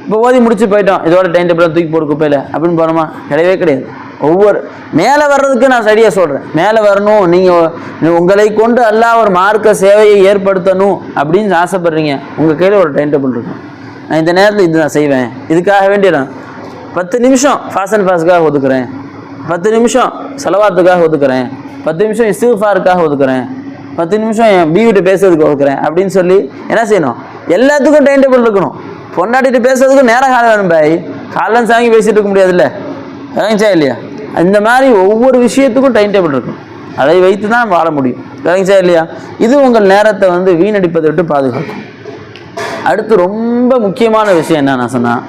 இப்போ ஓதி முடிச்சு போயிட்டோம், இதோட டைம் டேபிள் தூக்கி போட்டு குப்பையில் அப்படின்னு போகிறோமா? கிடையவே கிடையாது. ஒவ்வொரு மேலே வர்றதுக்கு நான் சரியாக சொல்கிறேன். மேலே வரணும், நீங்கள் உங்களை கொண்டு அல்லாஹ் ஒரு மார்க்க சேவையை ஏற்படுத்தணும் அப்படின்னு ஆசைப்படுறீங்க, உங்கள் கையில் ஒரு டைம் டேபிள் இருக்கும். நான் இந்த நேரத்தில் இது நான் செய்வேன், இதுக்காக வேண்டிய நான் 10 நிமிஷம் ஃபாஸ்ட் அண்ட் ஃபாஸ்ட்டுக்காக ஒதுக்குறேன், 10 நிமிஷம் செலவாத்துக்காக ஒதுக்குறேன், 10 நிமிஷம் இஸ்திக்ஃபாருக்காக ஒதுக்குறேன், 10 நிமிஷம் என் பீவிட்டு பேசுறதுக்கு ஒதுக்குறேன் அப்படின்னு சொல்லி என்ன செய்யணும்? எல்லாத்துக்கும் டைம் டேபிள் இருக்கணும். பொண்டாட்டிட்டு பேசுறதுக்கு நேரம் காலம் வேணும். பாய் காலம் சாங்கி பேசிட்டு இருக்க முடியாதுல்ல, விளங்கிச்சா இல்லையா? இந்த மாதிரி ஒவ்வொரு விஷயத்துக்கும் டைம் டேபிள் இருக்கும். அதை வைத்து தான் வாழ முடியும். விளங்கிச்சா இல்லையா? இது உங்கள் நேரத்தை வீணடிப்பதை விட்டு பாதுகாக்கும். அடுத்து ரொம்ப முக்கியமான விஷயம் என்ன நான் சொன்னால்,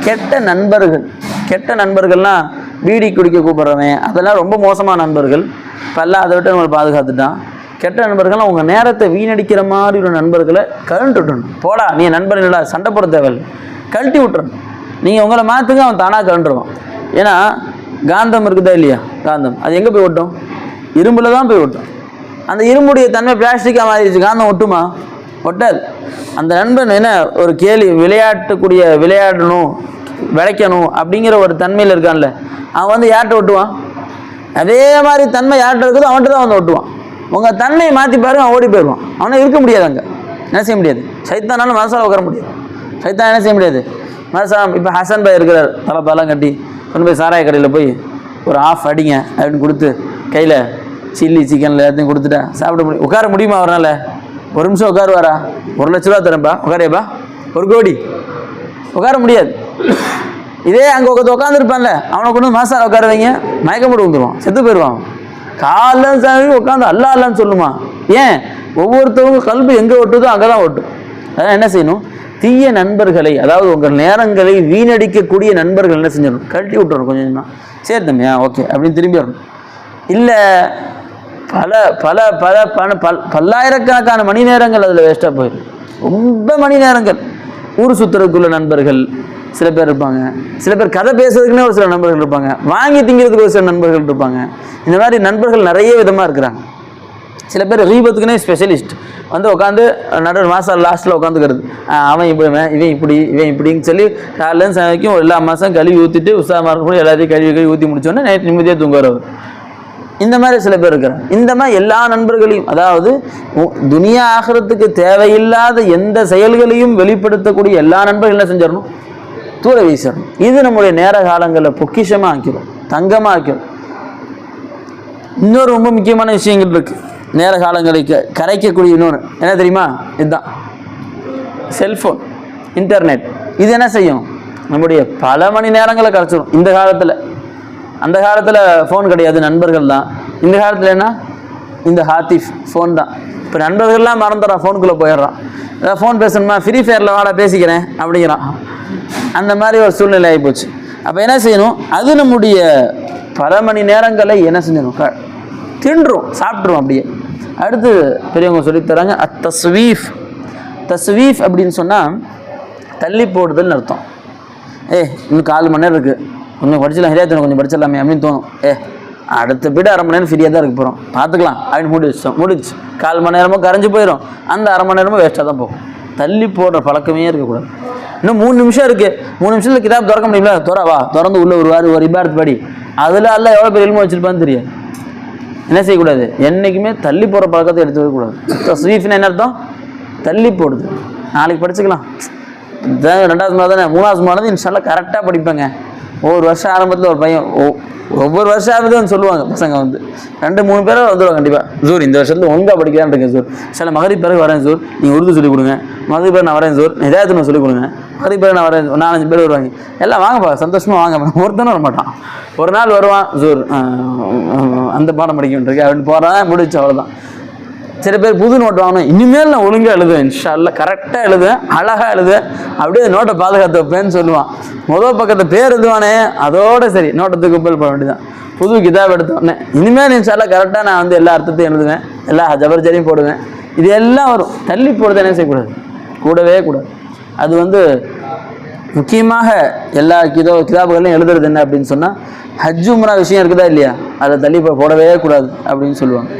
கெட்ட நண்பர்கள். கெட்ட நண்பர்கள்லாம் பீடி குடிக்க கூப்பிட்றவன், அதெல்லாம் ரொம்ப மோசமான நண்பர்கள். இப்போல்லாம் அதை விட்டு நம்மளை பாதுகாத்துட்டான். கெட்ட நண்பர்கள்லாம் உங்கள் நேரத்தை வீணடிக்கிற மாதிரி ஒரு நண்பர்களை கழட்டி விட்டுறணும். போடா நீ நண்பர் இல்லடா, சண்டை போட தேவையில்லை, கழட்டி விட்டுறணும். நீங்கள் உங்களை மாற்றுங்க, அவன் தானாக கழண்டுருவான். ஏன்னா காந்தம் இருக்குதா இல்லையா? காந்தம் அது எங்கே போய் ஒட்டும்? இரும்பில் தான் போய் ஒட்டும். அந்த இரும்புடைய தன்மை பிளாஸ்டிக்காக மாறிடுச்சு, காந்தம் ஒட்டுமா? ஒட்டாது. அந்த நண்பன் என்ன ஒரு விளையாடணும், விளைக்கணும் அப்படிங்கிற ஒரு தன்மையில் இருக்கான்ல, அவன் யார்கிட்ட ஒட்டுவான்? அதே மாதிரி தன்மை யார்கிட்ட இருக்குதோ அவன்கிட்ட தான் ஒட்டுவான். உங்கள் தன்மையை மாற்றி பாருங்க, அவன் ஓடி போயிடுவான். அவனை இருக்க முடியாது, அங்கே என்ன செய்ய முடியாது. சைத்தானாலும் மனசால உட்கார முடியாது. சைத்தான் என்ன செய்ய முடியாது, மனசா. இப்போ ஹசன் பாய் இருக்கிறார், தலைப்பாலாம் கட்டி கொண்டு போய் சாராய கடையில் போய் ஒரு ஆஃப் அடிங்க அப்படின்னு கொடுத்து கையில் சில்லி சிக்கனில் எல்லாத்தையும் கொடுத்துட்டா சாப்பிட முடியும்? உட்கார முடியுமா அவரால்? ஒரு நிமிஷம் உட்காருவாரா? 1 லட்ச ரூபா தரேன்ப்பா, உட்காரேப்பா, 1 கோடி, உட்கார முடியாது. இதே அங்கே உட்காந்துருப்பான்ல, அவனை கொண்டு மாசால உட்கார வைங்க, மயக்கம் போட்டு வந்துடுவான், செத்து போயிடுவான். காலம் சாமி உட்காந்து அல்லா அல்லான்னு சொல்லுமா? ஏன்? ஒவ்வொருத்தவங்க கல்வி எங்கே ஒட்டுதோ அங்கே தான் ஒட்டும். அதான் என்ன செய்யணும்? தீய நண்பர்களை, அதாவது உங்கள் நேரங்களை வீணடிக்கக்கூடிய நண்பர்கள் என்ன செஞ்சிடணும்? கழட்டி விட்டுறணும் கொஞ்சம். சரி தம்பியா, ஓகே அப்படின்னு திரும்பி வரணும். இல்லை பல பல பல பல்லாயிரக்கணக்கான மணி நேரங்கள் அதில் வேஸ்ட்டாக போயிடும். ரொம்ப மணி நேரங்கள். ஊர் சுற்றுறதுக்குள்ள நண்பர்கள் சில பேர் இருப்பாங்க, சில பேர் கதை பேசுறதுக்குன்னே ஒரு சில நண்பர்கள் இருப்பாங்க, வாங்கி திங்கிறதுக்கு ஒரு சில நண்பர்கள் இருப்பாங்க. இந்த மாதிரி நண்பர்கள் நிறைய விதமாக இருக்கிறாங்க. சில பேர் ரீபத்துக்குன்னே ஸ்பெஷலிஸ்ட் உட்காந்து நடுவர் மாதம் லாஸ்ட்டில் உட்காந்துக்கிறது. அவன் இப்படி, இவன் இப்படி, இவன் இப்படின்னு சொல்லி காலையில் சாயக்கும் எல்லா மாதம் கழுவி ஊற்றிட்டு உற்சாகமாக இருக்கணும், எல்லாத்தையும் கழுவி ஊற்றி முடிச்சோன்னே நைட்டு நிம்மதியாக தூங்குறவர். இந்த மாதிரி சில பேர் இருக்கிறாங்க. இந்த மாதிரி எல்லா நண்பர்களையும், அதாவது துனியா ஆகிறதுக்கு தேவையில்லாத எந்த செயல்களையும் வெளிப்படுத்தக்கூடிய எல்லா நண்பர்கள் என்ன செஞ்சிடணும்? தூர வீசணும். இது நம்முடைய நேர காலங்களில் பொக்கிஷமாக ஆக்கிடும், தங்கமாக ஆக்கிடும். இன்னொரு ரொம்ப முக்கியமான விஷயங்கள் இருக்குது நேர காலங்களை கரைக்கக்கூடிய. இன்னொன்று என்ன தெரியுமா? இதுதான் செல்ஃபோன், இன்டர்நெட். இது என்ன செய்யும்? நம்முடைய பல மணி நேரங்களை கரைச்சிடும். இந்த காலத்தில் அந்த காலத்தில் ஃபோன் கிடையாது, நண்பர்கள் தான். இந்த காலத்தில் என்ன, இந்த ஹாத்திஃப் ஃபோன் தான். இப்போ நண்பர்கள்லாம் மறந்துடுறான், ஃபோனுக்குள்ளே போயிடுறான். ஏதாவது ஃபோன் பேசணுமா, ஃப்ரீ ஃபயரில் வாடா பேசிக்கிறேன் அப்படிங்கிறான். அந்த மாதிரி ஒரு சூழ்நிலை ஆகிப்போச்சு. அப்போ என்ன செய்யணும், அது நம்முடைய பல மணி நேரங்களை என்ன செஞ்சணும், தின்றும் சாப்பிட்ருவோம் அப்படியே. அடுத்து பெரியவங்க சொல்லித்தராங்க தஸ்வீஃப். தஸ்வீஃப் அப்படின்னு சொன்னால் தள்ளி போடுதல்னு அர்த்தம். இன்னும் 4 மணி நேரம் இருக்குது, கொஞ்சம் படிச்சிடலாம், ஹிதாயத்தில் கொஞ்சம் படிச்சிடலாமே அப்படின்னு தோணும். அடுத்த பீடு 1/2 மணி நேரம் ஃப்ரீயாக தான் இருக்க போகிறோம், பார்த்துக்கலாம் அப்படின்னு முடிச்சு 4 மணி நேரமும் கரைஞ்சி போயிடும், அந்த 1/2 மணி நேரமும் வேஸ்ட்டாக தான் போகும். தள்ளி போடுற பழக்கமே இருக்கக்கூடாது. இன்னும் 3 நிமிஷம் இருக்குது, 3 நிமிஷத்தில் கிதாப் திறக்க முடியுங்களா, திறந்து உள்ள ஒரு இபாரத் படி, அதில் எல்லாம் எவ்வளோ பேர் இல்மு வச்சுருப்பான்னு தெரியாது. என்ன செய்யக்கூடாது, என்றைக்குமே தள்ளி போகிற பழக்கத்தை எடுத்து வைக்கக்கூடாது. தஸ்வீஃப்னு என்ன அர்த்தம், தள்ளி போடுது. நாளைக்கு படிச்சுக்கலாம், 2வது மாதம் தானே, 3வது மாதம் இன்ஷால்லா கரெக்டாக படிப்பேங்க. ஒவ்வொரு வருஷம் ஆரம்பத்தில் ஒரு பையன் ஒவ்வொரு வருஷம் ஆரம்பத்தில் சொல்லுவாங்க பசங்க 2-3 பேரை வந்துடுவாங்க கண்டிப்பாக. ஜூர் இந்த வருஷத்தில் ஒழுங்காக படிக்கலான்னு இருக்கேன் ஜூர், சில மகரிப் பிறகு வரேன் ஜூர், நீங்கள் உருது சொல்லிக் கொடுங்க, மகரிப் பிறகு நான் வரேன் ஜூர், ஹிதாயத்துன்னு சொல்லிக் கொடுங்க, மகரிப் பிறகு நான் வரேன். 4-5 பேர் வருவாங்க, எல்லாம் வாங்கப்பா சந்தோஷமாக வாங்க. ஒருத்தனும் வர மாட்டான். ஒரு நாள் வருவான், ஜூர் அந்த பாடம் படிக்க வேண்டியிருக்கு அப்படின்னு போகிறான், முடிச்சு அவ்வளோதான். சில பேர் புது நோட்டு வாங்கணும், இனிமேல் நான் ஒழுங்காக எழுதுவேன், இன்ஷால்லா கரெக்டாக எழுதுவேன், அழகாக எழுதுவேன், அப்படியே நோட்டை பாதுகாத்து வைப்பேன்னு சொல்லுவான். முதல் பக்கத்தை பேர் எழுதுவானே, அதோட சரி நோட்டத்துக்கு குப்பல் போட வேண்டியதான். புது கிதாப் எடுத்தோடனே இனிமேல் இன்ஷால்லா கரெக்டாக நான் எல்லா அர்த்தத்தையும் எழுதுவேன், எல்லா ஜபர்ஜரையும் போடுவேன். இது எல்லாம் வரும். தள்ளி போடுறது என்ன செய்யக்கூடாது, கூடவே கூடாது. அது முக்கியமாக எல்லா கிதாபுகளையும் எழுதுறது என்ன அப்படின்னு சொன்னால், ஹஜ் உம்ரா விஷயம் இருக்குதா இல்லையா, அதை தள்ளி போடவே கூடாது அப்படின்னு சொல்லுவாங்க.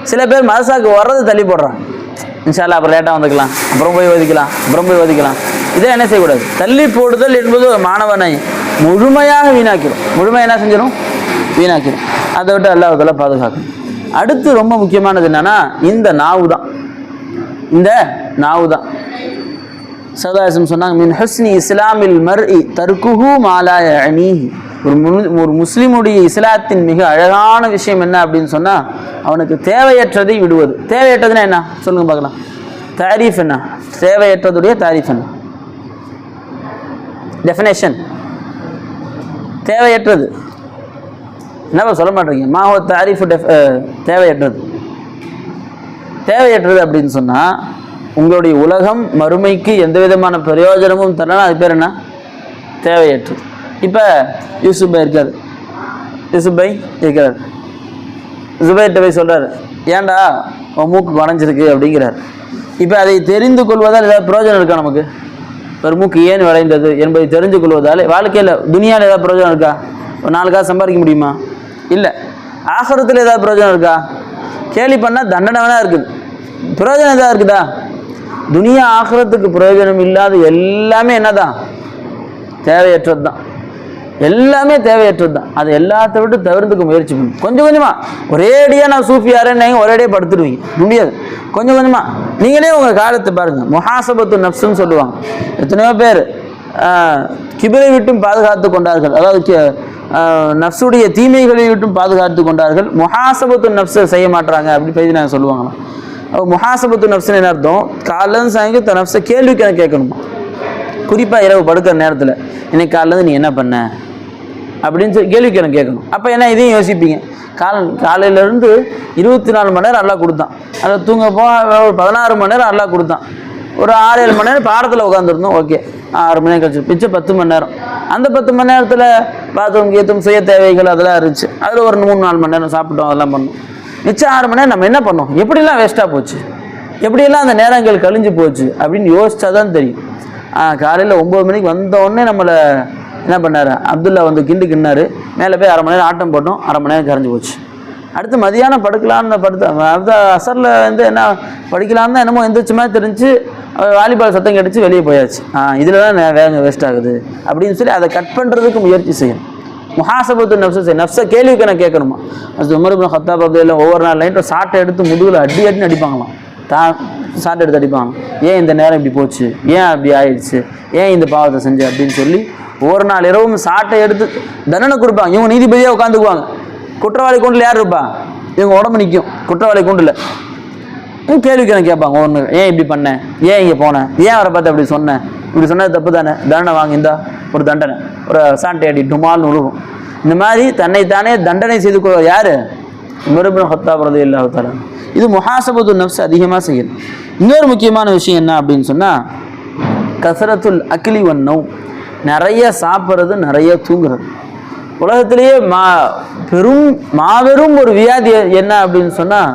சில பேர் மதசாக்கு வர்றது தள்ளி போடுறாங்க, இன்ஷால்லா அப்புறம் லேட்டாக வந்துக்கலாம், அப்புறம் போய் ஒதுக்கலாம். இதை என்ன செய்யக்கூடாது. தள்ளி போடுதல் என்பது ஒரு மாணவனை முழுமையாக வீணாக்கிடும். முழுமையாக என்ன செஞ்சிடும், வீணாக்கிடும். அதை விட்டு அல்லாஹ் பாதுகாக்கணும். அடுத்து ரொம்ப முக்கியமானது என்னன்னா, இந்த நாவு தான். சதாசம் சொன்னாங்க, மின் ஹுஸ்னி இஸ்லாமில் மர்இ தர்குஹு மா லா யஅனீஹி. ஒரு முஸ்லிமுடைய இஸ்லாத்தின் மிக அழகான விஷயம் என்ன அப்படின்னு சொன்னால், அவனுக்கு தேவையற்றதை விடுவது. தேவையற்றதுன்னா என்ன சொல்லுங்க பார்க்கலாம், தாரீஃப் என்ன, தேவையற்றதுடைய தாரீஃப் என்ன, டெஃபினேஷன். தேவையற்றது என்னப்பா சொல்ல மாட்டேங்க, மாஹோ தாரீஃப் தேவையற்றது அப்படின்னு சொன்னால், உங்களுடைய உலகம் மறுமைக்கு எந்த விதமான பிரயோஜனமும் தரலாம், அது பேர் என்ன, தேவையற்றது. இப்போ யூசுப் பாய் இருக்கார், ஜுபைர்கிட்ட போய் சொல்கிறார், ஏன்டா உன் மூக்கு வளைஞ்சிருக்கு அப்படிங்கிறார். இப்போ அதை தெரிந்து கொள்வதால் ஏதாவது பிரயோஜனம் இருக்கா நமக்கு? ஒரு மூக்கு ஏன் வளைந்தது என்பதை தெரிந்து கொள்வதால் வாழ்க்கையில் துனியாவில் ஏதாவது பிரயோஜனம் இருக்கா? ஒரு 4 காசு சம்பாதிக்க முடியுமா? இல்லை. ஆகிரத்தில் ஏதாவது பிரயோஜனம் இருக்கா? கேலி பண்ணால் தண்டனை வேணா இருக்குது, பிரயோஜனம் ஏதாவது இருக்குதா? துனியா ஆகிரத்துக்கு பிரயோஜனம் இல்லாத எல்லாமே என்னதான், தேவையற்றது தான். எல்லாமே தேவையற்றது தான். அதை எல்லாத்த விட்டு தவிர்த்துக்க முயற்சி பண்ணும். கொஞ்சம் கொஞ்சமாக ஒரேடியாக நான் சூஃபியாரேன்னு ஒரேடியாக படுத்துடுவீங்க முடியாது. கொஞ்சம் கொஞ்சமாக நீங்களே உங்கள் காலத்தை பாருங்கள். முஹாசபத்து நஃப்ஸ்ன்னு சொல்லுவாங்க. எத்தனையோ பேர் கிபிரை விட்டும் பாதுகாத்து கொண்டார்கள், அதாவது நஃப்ஸுடைய தீமைகளை விட்டும் பாதுகாத்து கொண்டார்கள். முஹாசபத்து நஃப்ஸை செய்ய மாட்டாங்க அப்படி பேசி நான் சொல்லுவாங்களாம். முஹாசபத்து நஃப்ஸ்ன்னு என்ன அர்த்தம், காலையில் சாயங்காலம் நஃப்ஸை கேள்விக்கு கேட்கணுமா. குறிப்பாக இரவு படுக்கிற நேரத்தில், இன்னைக்கு காலையில் நீ என்ன பண்ண அப்படின்னு சொல்லி கேள்விக்கு எனக்கு கேட்கணும். அப்போ என்ன இதையும் யோசிப்பீங்க. காலையிலேருந்து 24 மணி நேரம் அல்லாஹ் கொடுத்தான், அதில் தூங்க ஒரு 16 மணி நேரம் அல்லாஹ் கொடுத்தான். ஒரு 6-7 மணி நேரம் பாடத்தில் உட்காந்துருந்தோம், ஓகே 6 மணி நேரம் கழிச்சு பிச்சு 10 மணி நேரம். அந்த 10 மணி நேரத்தில் பாத்ரூம் கீத்தும் சுய தேவைகள் அதெல்லாம் இருந்துச்சு, அதில் ஒரு 3-4 மணி நேரம் சாப்பிட்டோம், அதெல்லாம் பண்ணோம். மிச்சம் 6 மணி நேரம் நம்ம என்ன பண்ணோம், எப்படிலாம் வேஸ்ட்டாக போச்சு, எப்படியெல்லாம் அந்த நேரங்கள் கழிஞ்சு போச்சு அப்படின்னு யோசிச்சா தான் தெரியும். காலையில் 9 மணிக்கு வந்தோடனே நம்மளை என்ன பண்ணார், அப்துல்லா கிண்டுக்கின்னாரு, மேலே போய் 1/2 மணி நேரம் ஆட்டம் போட்டோம், 1/2 மணி நேரம் கரைஞ்சி போச்சு. அடுத்து மதியானம் படுக்கலான்னு அசரில் என்ன படிக்கலான்னு என்னமோ எந்திரிச்ச மாதிரி தெரிஞ்சு வாலிபால் சத்தம் கடிச்சு வெளியே போயாச்சு. இதில் தான் வேகம் வேஸ்ட் ஆகுது அப்படின்னு சொல்லி அதை கட் பண்ணுறதுக்கு முயற்சி செய்யணும். முஹாசபத்து நஃப்ஸை கேள்விக்கு நான் கேட்கணுமா. அது உமர் இப்னு கத்தாப் ரலியல்லாஹு ஒவ்வொரு நாள் நைட்டும் சாட்டை எடுத்து முதுகில் அடின்னு அடிப்பாங்களாம். சாட்டை எடுத்து அடிப்பாங்க, ஏன் இந்த நேரம் இப்படி போச்சு, ஏன் அப்படி ஆயிடுச்சு, ஏன் இந்த பாவத்தை செஞ்சு அப்படின்னு சொல்லி ஒவ்வொரு நாள் இரவும் சாட்டை எடுத்து தண்டனை கொடுப்பாங்க. இவங்க நீதிபதியாக உட்காந்துக்குவாங்க. குற்றவாளி கூண்டில் யார் இருப்பா, இவங்க உடம்பு நிற்கும். குற்றவாளி கூண்டில் கேள்விக்கு எனக்கு கேட்பாங்க, ஒன்று ஏன் இப்படி பண்ணேன், ஏன் இங்கே போனேன், ஏன் அவரை பார்த்து அப்படி சொன்னேன், இப்படி சொன்னது தப்பு தானே, தண்டனை வாங்க, இந்தா ஒரு தண்டனை, ஒரு சாட்டை அடி டுமால்னு விழுகும். இந்த மாதிரி தன்னைத்தானே தண்டனை செய்து கொள்வார் யார்? உமர் இப்னு கத்தாப் ரலியல்லாஹு தஆலா. இது முஹாசபத்து நஃப்ஸ் அதிகமாக செய்யணும். இன்னொரு முக்கியமான விஷயம் என்ன அப்படின்னு சொன்னால், கசரத்துல் அக்லி வன் நௌம், நிறைய சாப்பிட்றது, நிறைய தூங்குறது. உலகத்திலேயே மாபெரும் ஒரு வியாதி என்ன அப்படின்னு சொன்னால்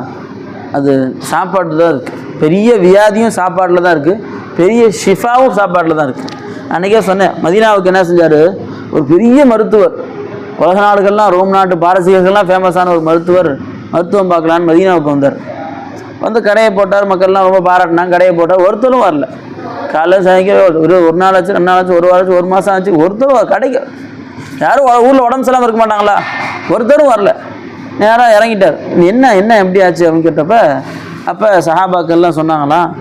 அது சாப்பாட்டில் தான் இருக்குது. பெரிய வியாதியும் சாப்பாட்டில் தான் இருக்குது, பெரிய ஷிஃபாவும் சாப்பாட்டில் தான் இருக்குது. அன்றைக்கே சொன்னேன், மதீனாவுக்கு என்ன செஞ்சார், ஒரு பெரிய மருத்துவர், உலக நாடுகள்லாம் ரோம் நாட்டு பாரசீகர்கள்லாம் ஃபேமஸான ஒரு மருத்துவம் பார்க்கலான்னு மதீனாவுக்கு வந்தார். வந்து கடையை போட்டார், மக்கள்லாம் ரொம்ப பாராட்டினாங்க. கடையை போட்டார், ஒருத்தரும் வரல. காலைல சாயங்காலம் ஒரு நாள் ஆச்சு, 2 நாள் ஆச்சு, ஒரு வாரம் ஆச்சு, ஒரு மாதம் ஆச்சு, ஒருத்தரும் கடைக்கு. யாரும் ஊரில் உடம்பு சரியில்லாமல் இருக்க மாட்டாங்களா? ஒருத்தரும் வரல. நேராக இறங்கிட்டார். என்ன எப்படி ஆச்சு அப்படின்னு கேட்டப்ப, அப்போ சஹாபாக்கள்லாம் சொன்னாங்களாம்,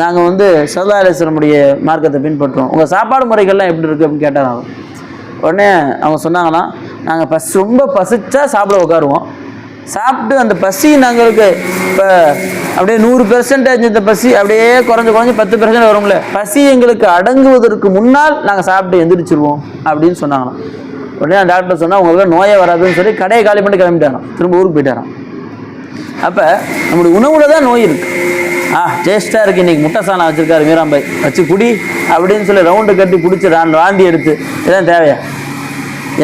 நாங்கள் வந்து ஸல்லல்லாஹு அலைஹி வஸல்லமுடைய மார்க்கத்தை பின்பற்றுறோம், உங்கள் சாப்பாடு முறைகள்லாம் எப்படி இருக்குது அப்படின்னு கேட்டாங்க. அவங்க உடனே அவங்க சொன்னாங்களாம், நாங்கள் ரொம்ப பசிச்சா சாப்பிட உட்காருவோம், சாப்பிட்டு அந்த பசி நாங்களுக்கு இப்போ அப்படியே 100% இந்த பசி அப்படியே குறைஞ்சு 10% வரும்ல, பசி எங்களுக்கு அடங்குவதற்கு முன்னால் நாங்கள் சாப்பிட்டு எந்திரிச்சிருவோம் அப்படின்னு சொன்னாங்களாம். உடனே டாக்டர் சொன்னால் உங்களுக்கு நோயே வராதுன்னு சொல்லி கடையை காலி பண்ணி கிளம்பிட்டாராம், திரும்ப ஊருக்கு போயிட்டாராம். அப்போ நம்மளுடைய உணவுல தான் நோய் இருக்குது. டேஸ்ட்டாக இருக்குது, இன்றைக்கி முட்டை சாணம் வச்சுருக்காரு மீராம்பாய், வச்சு குடி அப்படின்னு சொல்லி ரவுண்டு கட்டி பிடிச்சி வாந்தி எடுத்து, இதான் தேவையா?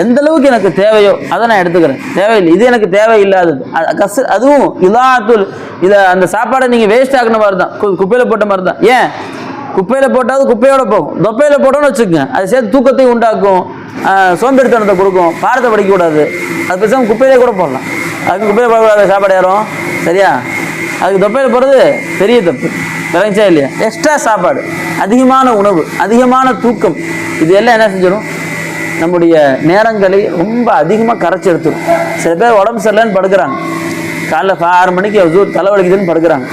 எந்த அளவுக்கு எனக்கு தேவையோ அதை நான் எடுத்துக்கிறேன், தேவையில்லை இது எனக்கு தேவையில்லாதது. அதுவும் இலாத்துல் இதை அந்த சாப்பாடை நீங்கள் வேஸ்ட் ஆகின மாதிரி தான், குப்பையில் போட்ட மாதிரி தான். ஏன் குப்பையில் போட்டாவது குப்பையோட போகும், தொப்பையில் போட்டோன்னு வச்சுக்கோங்க, அது சேர்த்து தூக்கத்தையும் உண்டாக்கும், சோம்பேறித்தனத்தை கொடுக்கும், பாடத்தை படிக்கக்கூடாது. அது பேசாமல் குப்பையிலே கூட போடலாம். அதுக்கு குப்பையில் போடக்கூடாது சாப்பாடு யாரும், சரியா? அதுக்கு தொப்பையில் போடுறது பெரிய தப்பு, விளங்கிச்சா இல்லையா? எக்ஸ்ட்ரா சாப்பாடு, அதிகமான உணவு, அதிகமான தூக்கம், இது எல்லாம் என்ன செஞ்சிடும், நம்முடைய நேரங்களை ரொம்ப அதிகமாக கரைச்சி எடுத்துடும். சில பேர் உடம்பு சரியில்லைன்னு படுக்கிறாங்க, காலைல 6 மணிக்கு தலைவலிக்குதுன்னு படுக்கிறாங்க.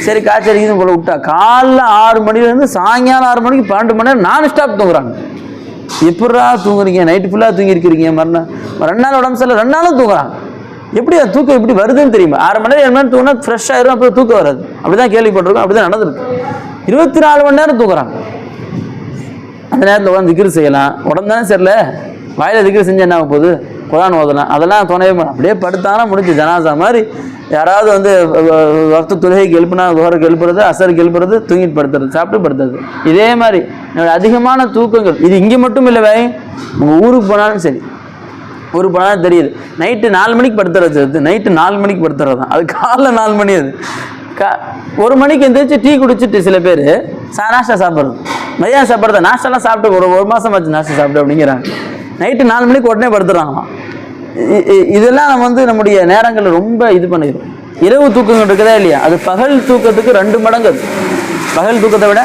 சரி காய்ச்சல் அடிக்குதுன்னு போல விட்டா காலைல 6 மணிலேருந்து சாயங்காலம் 6 மணிக்கு 12 மணி நேரம் நான் ஸ்டாப் தூங்குறாங்க. எப்படா தூங்குறீங்க? நைட்டு ஃபுல்லாக தூங்கியிருக்கிறீங்க, மறுநாள் 2 நாள் உடம்பு சரியில்லை, 2 நாளும் தூங்குறாங்க. எப்படி அது தூக்கம் எப்படி வருதுன்னு தெரியுமா? 6 மணி நேரம் 7 மணி நேரம் தூங்கினா ஃப்ரெஷ் ஆயிரும், அப்புறம் தூக்கம் வராது. அப்படி தான் கேள்விப்பட்டிருக்கோம், அப்படி தான் நடந்திருக்கு. 24 மணி நேரம் தூங்குறாங்க. அந்த நேரத்தில் உடம்பு திக்ரு செய்யலாம், உடம்பு தானே சரியில்லை, வாயில் திக்ரு செஞ்சு என்ன ஆக போகுது, குர்ஆன் ஓதலாம், அதெல்லாம் தோணவே மாட்டோம். அப்படியே படுத்தாங்கன்னா முடிஞ்சு, ஜனாசா மாதிரி. யாராவது வந்து வக்து தொழுகைக்கு எழுப்புனா துஹருக்கு எழுப்புறது, அசருக்கு எழுப்புறது, தூங்கிட்டு படுத்துறது, சாப்பிட்டு படுத்துறது. இதே மாதிரி அதிகமான தூக்கங்கள். இது இங்கே மட்டும் இல்லை, உங்கள் ஊருக்கு போனாலும் சரி, ஊருக்கு போனாலும் தெரியுது. நைட்டு 4 மணிக்கு படுத்துறது, நைட்டு 4 மணிக்கு படுத்துறது தான், அது காலைல 4 மணி. அது 1 மணிக்கு எந்திரிச்சு டீ குடிச்சிட்டு சில பேர் நாஷ்டா சாப்பிட்றது, மதியானம் சாப்பிட்றது, நாஷ்டாலாம் சாப்பிட்டு ஒரு மாதம் ஆச்சு நாஷ்டா சாப்பிட்டு அப்படிங்கிறாங்க. நைட்டு 4 மணிக்கு உடனே படுத்துறாங்களாம். இதெல்லாம் நம்ம வந்து நம்முடைய நேரங்களை ரொம்ப இது பண்ணிடுறோம். இரவு தூக்கங்கள் இருக்குதா இல்லையா, அது பகல் தூக்கத்துக்கு 2 மடங்கு. அது பகல் தூக்கத்தை விட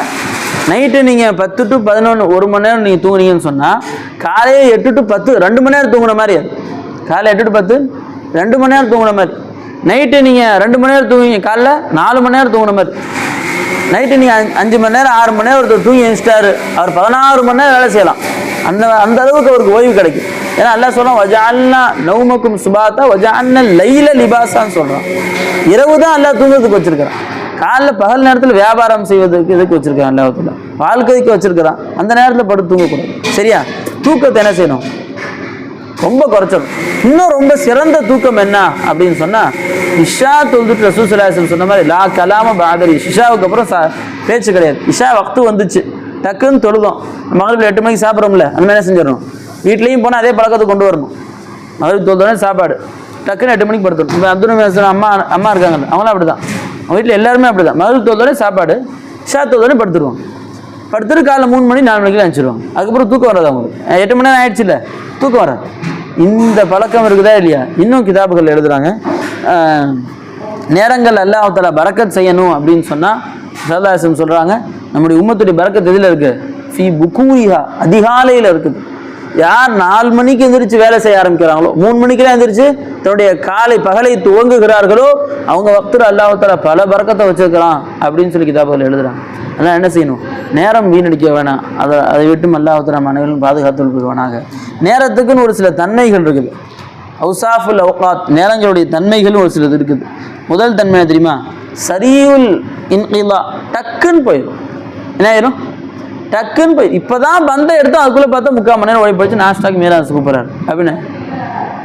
நைட்டு நீங்கள் 10 to 11 1 மணி நேரம் நீங்கள் தூங்குனீங்கன்னு சொன்னால், காலையில் 8 to 10 2 மணி நேரம் தூங்குன மாதிரி. அது காலையில் 8 to 10 2 மணி நேரம் தூங்குன மாதிரி. நைட்டு நீங்கள் 2 மணி நேரம் தூங்குவீங்க, காலைல 4 மணி நேரம் தூங்குன மாதிரி. நைட்டு நீங்கள் 5 மணி நேரம் 6 மணி நேரம் ஒருத்தர் தூங்கி எழுந்துட்டாரு, அவர் 16 மணி நேரம் வேலை செய்யலாம். அந்த அளவுக்கு அவருக்கு ஓய்வு கிடைக்கும். ஏன்னா எல்லாம் சொல்கிறோம், வஜஅல்னா நௌமக்கும் சுபாத்தா வஜஅல்னா லைல லிபாசான்னு சொல்கிறான். இரவு தான் எல்லாம் தூங்குறதுக்கு வச்சிருக்கிறான். காலைல பகல் நேரத்தில் வியாபாரம் செய்வதற்கு இதுக்கு வச்சிருக்கான், எல்லாத்துல வாழ்க்கைக்கு வச்சிருக்கிறான். அந்த நேரத்தில் படுத்து தூங்கக்கூடாது, சரியா? தூக்கத்தை என்ன செய்யணும், ரொம்ப குறைச்சிடும். இன்னும் ரொம்ப சிறந்த தூக்கம் என்ன அப்படின்னு சொன்னால், இஷா தொழுதுட்டு ரசூல் ஸல்லல்லாஹு அலைஹி வஸல்லம் சொன்ன மாதிரி லா கலாம பஅதல் இஷாவுக்கு அப்புறம் பேச்சு கிடையாது. இஷா வக்து வந்துச்சு, டக்குன்னு தொழுதோம். மகரிப் 8 மணிக்கு சாப்பிட்றோம்ல, அந்த மாதிரி என்ன செஞ்சிடணும், வீட்லேயும் போனால் அதே பழக்கத்தை கொண்டு வரணும். மகரிப் தொழுதோடனே சாப்பாடு, டக்குன்னு 8 மணிக்கு படுத்துடும். இப்போ அப்துல் அம்மா இருக்காங்கல்ல, அவங்களாம் அப்படி தான், அவங்க வீட்டில் எல்லாருமே அப்படி தான். மகரிப் தொழுதோடனே சாப்பாடு, இஷா தொழுதோடனே படுத்துருவோம். படுத்துட்டு காலைல 3 மணி 4 மணிக்கு அனுப்பிச்சிடுவாங்க. அதுக்கப்புறம் தூக்கம் வராது அவங்களுக்கு. 8 மணி நேரம் ஆயிடுச்சு இல்லை, தூக்கம் வராது. இந்த பழக்கம் இருக்குதா இல்லையா? இன்னும் கிதாபுகள் எழுதுறாங்க, நேரங்கள் அல்லாஹ் தஆலா பரக்கத் செய்யணும் அப்படின்னு சொன்னால் ஸல்லல்லாஹு அலைஹி வஸல்லம் சொல்கிறாங்க, நம்முடைய உம்மத்துடைய பரக்கத் எதில் இருக்குது, ஃபீ புகூரிஹா, அதிகாலையில் இருக்குது. யார் 4 மணிக்கு எந்திரிச்சு வேலை செய்ய ஆரம்பிக்கிறாங்களோ, 3 மணிக்கெல்லாம் எந்திரிச்சு தன்னுடைய பகலை துவங்குகிறார்களோ, அவங்க வக்துல அல்லாஹ் தஆலா பல பரக்கத்தை வச்சிருக்கிறான் அப்படின்னு சொல்லி கிதாபுகள் எழுதுறாங்க. அதெல்லாம் என்ன செய்யணும், நேரம் வீணடிக்க வேணாம், அதை விட்டு அல்லாஹ் தஆலா அனைவரும் பாதுகாத்து கொள்வானாக. நேரத்துக்குன்னு ஒரு சில தன்மைகள் இருக்குது, அவுசாஃபுல் அவுகாத், நேரங்களுடைய தன்மைகள் ஒரு சிலது இருக்குது. முதல் தன்மை தெரியுமா, சரீஉல் இன்கிலா, டக்குன்னு போயிடும். என்ன ஆயிரும், டக்குன்னு போய் இப்போதான் பந்தை எடுத்தோம், அதுக்குள்ளே பார்த்தா 3/4 மணி நேரம் ஓடி போயிடுச்சு, நாஸ்டாக்கு மீராஸ் கூப்பிட்றாரு அப்படின்னு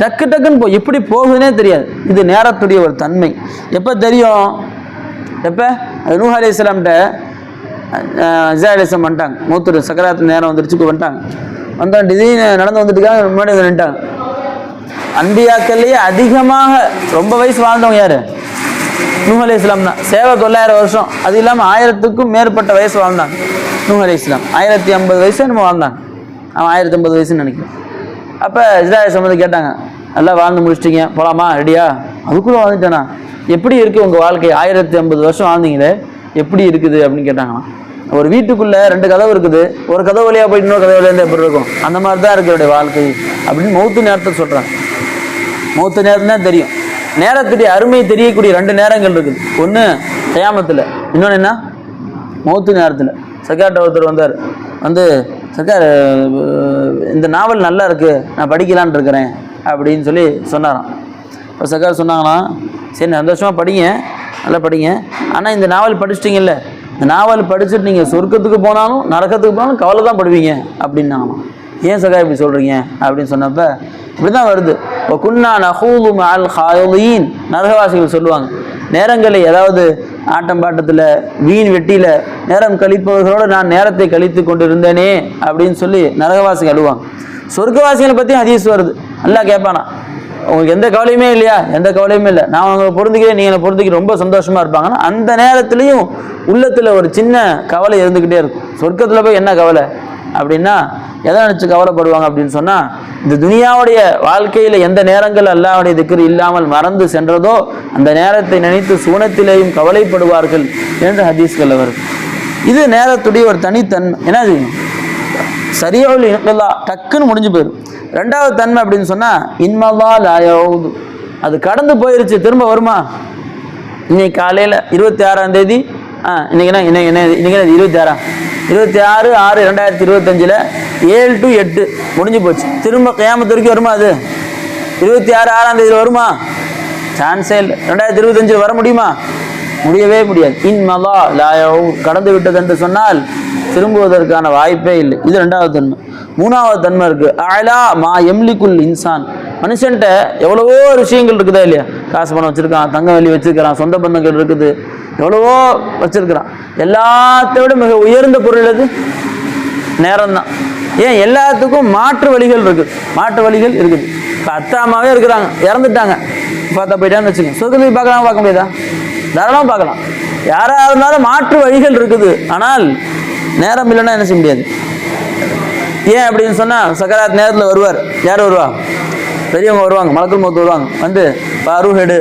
டக்கு டக்குன்னு எப்படி போகுதுன்னே தெரியாது. இது நேரத்துடைய ஒரு தன்மை. எப்போ தெரியும்? எப்போ நூஹ் அலைஹிஸ்ஸலாம்கிட்ட இஸ்ரா அலைஹிஸ்ஸலாம் வந்துட்டாங்க, மூத்தர் சக்கராத்து நேரம் வந்துருச்சு, வந்துட்டாங்க. வந்தோம் திடீர்னு நடந்து வந்துட்டுக்காங்க, முன்னாடி வந்து நின்ட்டாங்க. அன்பியாக்கள்லேயே அதிகமாக ரொம்ப வயசு வாழ்ந்தவங்க யார்? நூஹ் அலைஹிஸ்ஸலாம் தான். சேவை 900 வருஷம், அது இல்லாமல் 1000க்கும் மேற்பட்ட வயசு வாழ்ந்தாங்க நூஹ் அலைஹிஸ்ஸலாம். 1050 வயசு நம்ம வாழ்ந்தாங்க. அவன் 1050 வயசுன்னு நினைக்கிறேன். அப்போ இஸ்ரா அலைஹிஸ்ஸலாம் வந்து கேட்டாங்க, நல்லா வாழ்ந்து முடிச்சிட்டிங்க, போகலாமா, ரெடியா? அதுக்குள்ளே வாழ்ந்துட்டேண்ணா, எப்படி இருக்குது உங்கள் வாழ்க்கை? 1050 வருஷம் வாழ்ந்தீங்களே, எப்படி இருக்குது அப்படின்னு கேட்டாங்களாம். ஒரு வீட்டுக்குள்ளே 2 கதவு இருக்குது, ஒரு கதவு வழியாக போயிட்டு இன்னொரு கதவு வழியாக எப்படி இருக்கும், அந்த மாதிரி தான் இருக்கிற வாழ்க்கை அப்படின்னு மௌத்து நேரத்தை சொல்கிறாங்க. மௌத்து நேரம் தான் தெரியும். நேரத்துடைய அருமை தெரியக்கூடிய 2 நேரங்கள் இருக்குது. ஒன்று கியாமத்தில், இன்னொன்று என்ன, மௌத்து நேரத்தில். சர்க்கார்ட்ட ஒருத்தர் வந்தார், வந்து சர்க்கார் இந்த நாவல் நல்லா இருக்குது, நான் படிக்கலான் இருக்கிறேன் அப்படின்னு சொல்லி சொன்னாராம். இப்போ சர்க்கார் சொன்னாங்களாம், சரி சந்தோஷமாக படிங்க, நல்லா படிங்க, ஆனால் இந்த நாவல் படிச்சிட்டிங்கல்ல, இந்த நாவல் படிச்சுட்டு நீங்கள் சொர்க்கத்துக்கு போனாலும் நரகத்துக்கு போனாலும் கவலை தான் படுவீங்க அப்படின்னாங்களாம். ஏன் சர்க்கார் இப்படி சொல்கிறீங்க அப்படின்னு சொன்னப்ப இப்படி தான் வருது. இப்போ குன்னா நஹூது மஅல் ஹாயிலீன், நரகவாசிகள் சொல்லுவாங்க, நேரங்களில் ஏதாவது ஆட்டம் பாட்டத்தில் வீண் வெட்டியில் நேரம் கழிப்பவர்களோடு நான் நேரத்தை கழித்து கொண்டு இருந்தேனே அப்படின்னு சொல்லி நரகவாசிகள் அழுவாங்க. சொர்க்கவாசிகளை பற்றி ஹதீஸ் வருது. நல்லா கேட்பானா, உங்களுக்கு எந்த கவலையுமே இல்லையா? எந்த கவலையுமே இல்லை, நான் உங்களை பொருந்திக்கிறேன், நீங்கள் பொருந்திக்க ரொம்ப சந்தோஷமாக இருப்பாங்கன்னா அந்த நேரத்துலையும் உள்ளத்தில் ஒரு சின்ன கவலை இருந்துக்கிட்டே இருக்கும். சொர்க்கத்தில் போய் என்ன கவலை அப்படின்னா எதை நினச்சி கவலைப்படுவாங்க அப்படின்னு சொன்னால், இந்த துனியாவுடைய வாழ்க்கையில் எந்த நேரங்கள் அல்லாஹ்வுடைய திக்ர் இல்லாமல் மறந்து சென்றதோ அந்த நேரத்தை நினைத்து சூனத்திலேயும் கவலைப்படுவார்கள் என்று ஹதீஸ்களில் வருது. இது நேரத்துடைய ஒரு தனித்தன்மை. என்னது? சரியோல் இன்கல்லா, டக்குன்னு முடிஞ்சு போயிடும். 2வது தன்மை அப்படின்னு சொன்னால் இன்மல்லா லாயவுது, அது கடந்து போயிருச்சு, திரும்ப வருமா? இன்னைக்கு காலையில் 26ஆம் தேதி, இன்னைக்குன்னா இன்னைக்கு 26 26/6/2025 7 to 8 முடிஞ்சு போச்சு. திரும்ப கியாமத் வரைக்கும் வருமா? அது 26 6ஆம் தேதியில் வருமா? சான்ஸே இல்லை. 2025 வர முடியுமா? முடியவே முடியாது. இன்மல்லா லாயவுது, கடந்து விட்டது என்று சொன்னால் திரும்புவதற்கான வாய்ப்பே இல்லை. இது 2வது தன்மை. 3வது தன்மை இருக்குது, அலா மா எம்லிக்குல் இன்சான். மனுஷன்ட்ட எவ்வளவோ விஷயங்கள் இருக்குதா இல்லையா? காசு பணம் வச்சுருக்கான், தங்க வெள்ளி வச்சுருக்கிறான், சொந்த பந்தங்கள் இருக்குது, எவ்வளவோ வச்சுருக்கிறான். எல்லாத்தை விட மிக உயர்ந்த பொருள் எது? நேரம்தான். ஏன்? எல்லாத்துக்கும் மாற்று வழிகள் இருக்குது, மாற்று வழிகள் இருக்குது. இப்போ அத்தா அம்மாவே இருக்கிறாங்க, இறந்துட்டாங்க, பார்த்தா போயிட்டான்னு வச்சுக்கோங்க, சொர்க்கத்துக்கு பார்க்கலாம், பார்க்க முடியாதா? தாராளமாக பார்க்கலாம். யாராக இருந்தாலும் மாற்று வழிகள் இருக்குது. ஆனால் நேரம் இல்லைன்னா என்ன செய்ய முடியாது. ஏன் அப்படின்னு சொன்னால் சக்கராத் நேரத்தில் வருவார். யார் வருவா? பெரியவங்க வருவாங்க, மலக்குல் மௌத் வருவாங்க. வந்து பாரு ஹெடு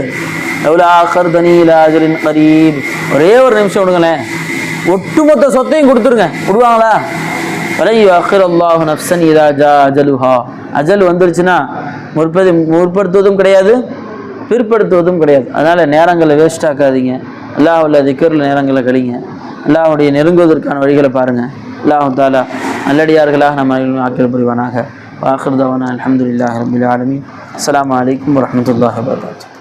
எவ்வளோ ஆஹர் தனியில் அஜலின் கரீப், ஒரே ஒரு நிமிஷம் விடுங்களேன், ஒட்டுமொத்த சொத்தையும் கொடுத்துருங்க. விடுவாங்களா? வலை அஹர் அல்லாஹு நஃப்ஸன் இதா ஜா அஜலுஹா. அஜல் வந்துருச்சுன்னா முற்படுத்துவதும் கிடையாது, பிற்படுத்துவதும் கிடையாது. அதனால் நேரங்களை வேஸ்ட் ஆக்காதீங்க. அல்லாஹ்வுடைய திக்ரில் நேரங்களை கழிங்க. அல்லாஹ்வுடைய நெருங்குவதற்கான வழிகளை பாருங்கள். அல்லாஹ் தஆலா நல்லடியார்களாக நம்ம ஆக்கிர புரிவானாக. வாஹிர் தவானா அல்ஹம்துலில்லாஹி ரப்பில் ஆலமீன். அஸ்ஸலாமு அலைக்கும் வரஹ்மத்துல்லாஹி வபரகாத்துஹு.